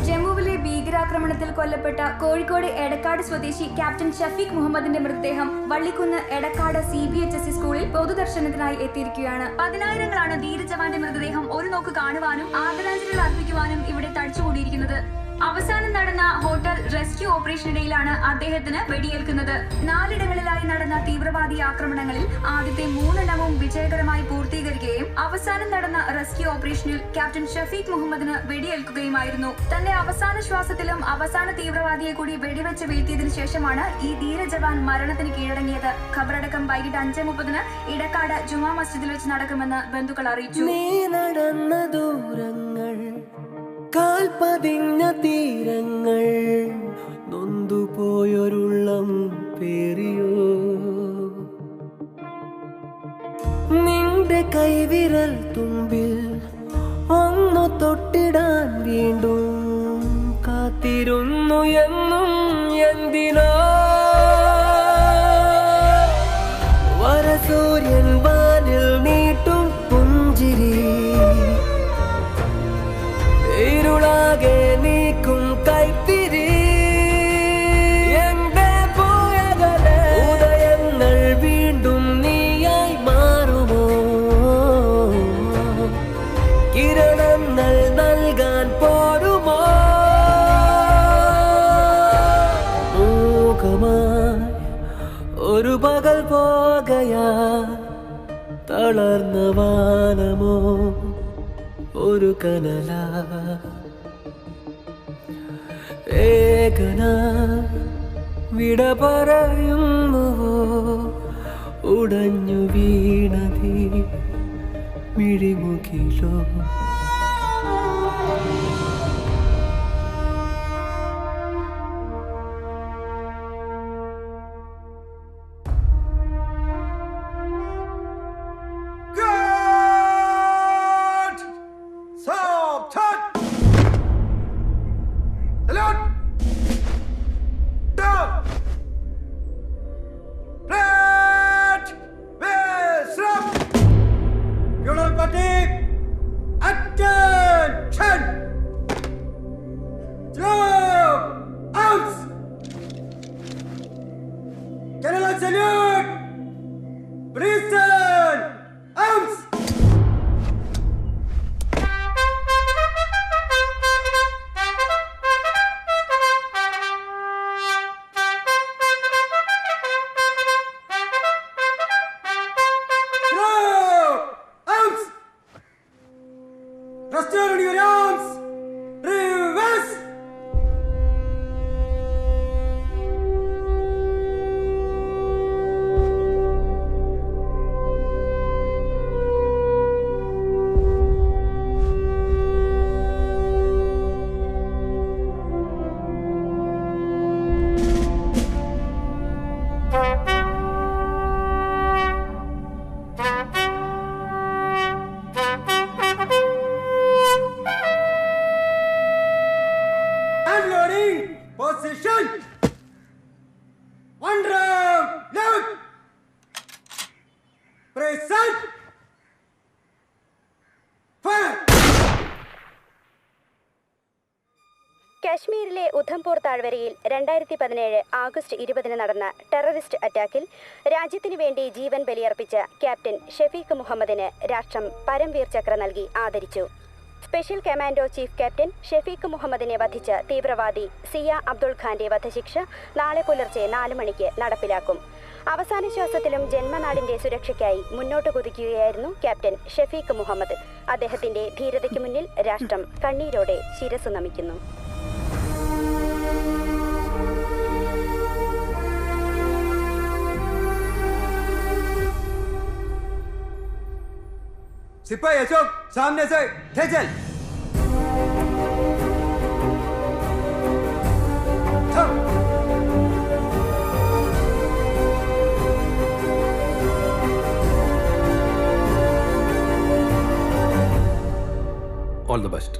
ജമ്മുവിലെ ഭീകരാക്രമണം ആക്രമണത്തിൽ കൊല്ലപ്പെട്ട കോഴിക്കോട് എടക്കാട് സ്വദേശി ക്യാപ്റ്റൻ ഷഫീഖ് മുഹമ്മദിന്റെ മൃതദേഹം വള്ളിക്കുന്ന് എടക്കാട് CBHSE സ്കൂളിൽ പൊതുദർശനത്തിനായി എത്തിയിരിക്കുകയാണ്. പതിനായിരങ്ങളാണ് ധീരജവാന്റെ മൃതദേഹം ഒരു നോക്ക് കാണുവാനും ആദരാഞ്ജലികൾ അർപ്പിക്കുവാനും ഇവിടെ തടിച്ചുകൂടിയിരിക്കുന്നത്. അവസാനം നടന്ന ഹോട്ടൽ റെസ്ക്യൂ ഓപ്പറേഷനിടയിലാണ് അദ്ദേഹത്തിന് വെടിയേൽക്കുന്നത്. 4 ഇടങ്ങളിലായി നടന്ന തീവ്രവാദി ആക്രമണങ്ങളിൽ ആദ്യത്തെ 3 വിജയകരമായി പൂർത്തീകരിക്കുകയും അവസാനം നടന്ന റെസ്ക്യൂ ഓപ്പറേഷനിൽ ക്യാപ്റ്റൻ ഷഫീഖ് മുഹമ്മദിന് വെടിയേൽക്കുകയുമായിരുന്നു. തന്റെ അവസാന ശ്വാസത്തിലും അവസാന തീവ്രവാദിയെ കൂടി വെടിവെച്ച് വീഴ്ത്തിയതിനു ശേഷമാണ് ഈ ധീരജവാൻ മരണത്തിന് കീഴടങ്ങിയത്. ഖബറടക്കം വൈകിട്ട് 5:30 ഇടക്കാട് ജുമാ മസ്ജിദിൽ വെച്ച് നടക്കുമെന്ന് ബന്ധുക്കൾ അറിയിച്ചു. കാൽപതിഞ്ഞ തീരങ്ങൾ നൊന്തുപോയൊരുള്ളം പേറിയോ നിന്റെ കൈവിരൽ തുമ്പിൽ ഒന്നു തൊട്ടിടാൻ വീണ്ടും കാത്തിരുന്നു എന്നും എന്തിനോ വരസൂര്യൻ വാനിൽ നീട്ടും പുഞ്ചിരി ഇരുളാകെ നീക്കും കൈത്തിരി എന്റെ പോയകലെ ഉദയങ്ങൾ വീണ്ടും നീയായി മാറുമോ കിരണങ്ങൾ നൽകാൻ പോരുമോ മൂകമായി ഒരു പകൽ പോകയാ തളർന്ന വാനമോ ഒരു കനല ഏകന വിട പറയുന്നുവോ ഉടഞ്ഞു വീണതി മിഴിമുകിലോ കശ്മീരിലെ ഉധംപൂർ താഴ്വരയിൽ 2017 ആഗസ്റ്റ് 20 നടന്ന ടെററിസ്റ്റ് അറ്റാക്കിൽ രാജ്യത്തിനു വേണ്ടി ജീവൻ ബലിയർപ്പിച്ച ക്യാപ്റ്റൻ ഷഫീഖ് മുഹമ്മദിന് രാഷ്ട്രം പരംവീർ ചക്ര നൽകി ആദരിച്ചു. Special commando chief captain Shafeeq മുഹമ്മദിനെ വധിച്ച തീവ്രവാദി സിയ അബ്ദുൾ ഖാന്റെ വധശിക്ഷ നാളെ പുലർച്ചെ 4 മണിക്ക് നടപ്പിലാക്കും. അവസാന ശ്വാസത്തിലും ജന്മനാടിന്റെ സുരക്ഷയ്ക്കായി മുന്നോട്ട് കുതിക്കുകയായിരുന്നു ക്യാപ്റ്റൻ ഷഫീഖ് മുഹമ്മദ്. അദ്ദേഹത്തിന്റെ ധീരതയ്ക്ക് മുന്നിൽ രാഷ്ട്രം കണ്ണീരോടെ ശിരസ്സു നമിക്കുന്നു. सिपाही अशोक सामने से चल All the best.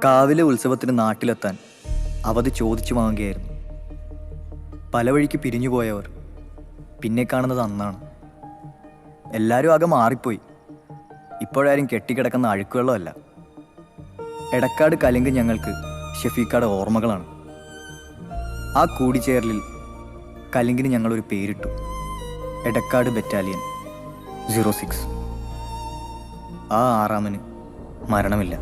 കാവിലെ ഉത്സവത്തിന് നാട്ടിലെത്താൻ അവധി ചോദിച്ചു വാങ്ങുകയായിരുന്നു. പല വഴിക്ക് പിരിഞ്ഞുപോയവർ പിന്നെ കാണുന്നത് അന്നാണ്. എല്ലാവരും ആകെ മാറിപ്പോയി. ഇപ്പോഴാരും കെട്ടിക്കിടക്കുന്ന അഴുക്കുവെള്ളമല്ല. എടക്കാട് കലിങ്ക് ഞങ്ങൾക്ക് ഷെഫീഖാടെ ഓർമ്മകളാണ്. ആ കൂടിച്ചേരലിൽ കലിങ്കിന് ഞങ്ങളൊരു പേരിട്ടു, എടക്കാട് ബറ്റാലിയൻ 06. ആ 6-ാമന് മരണമില്ല.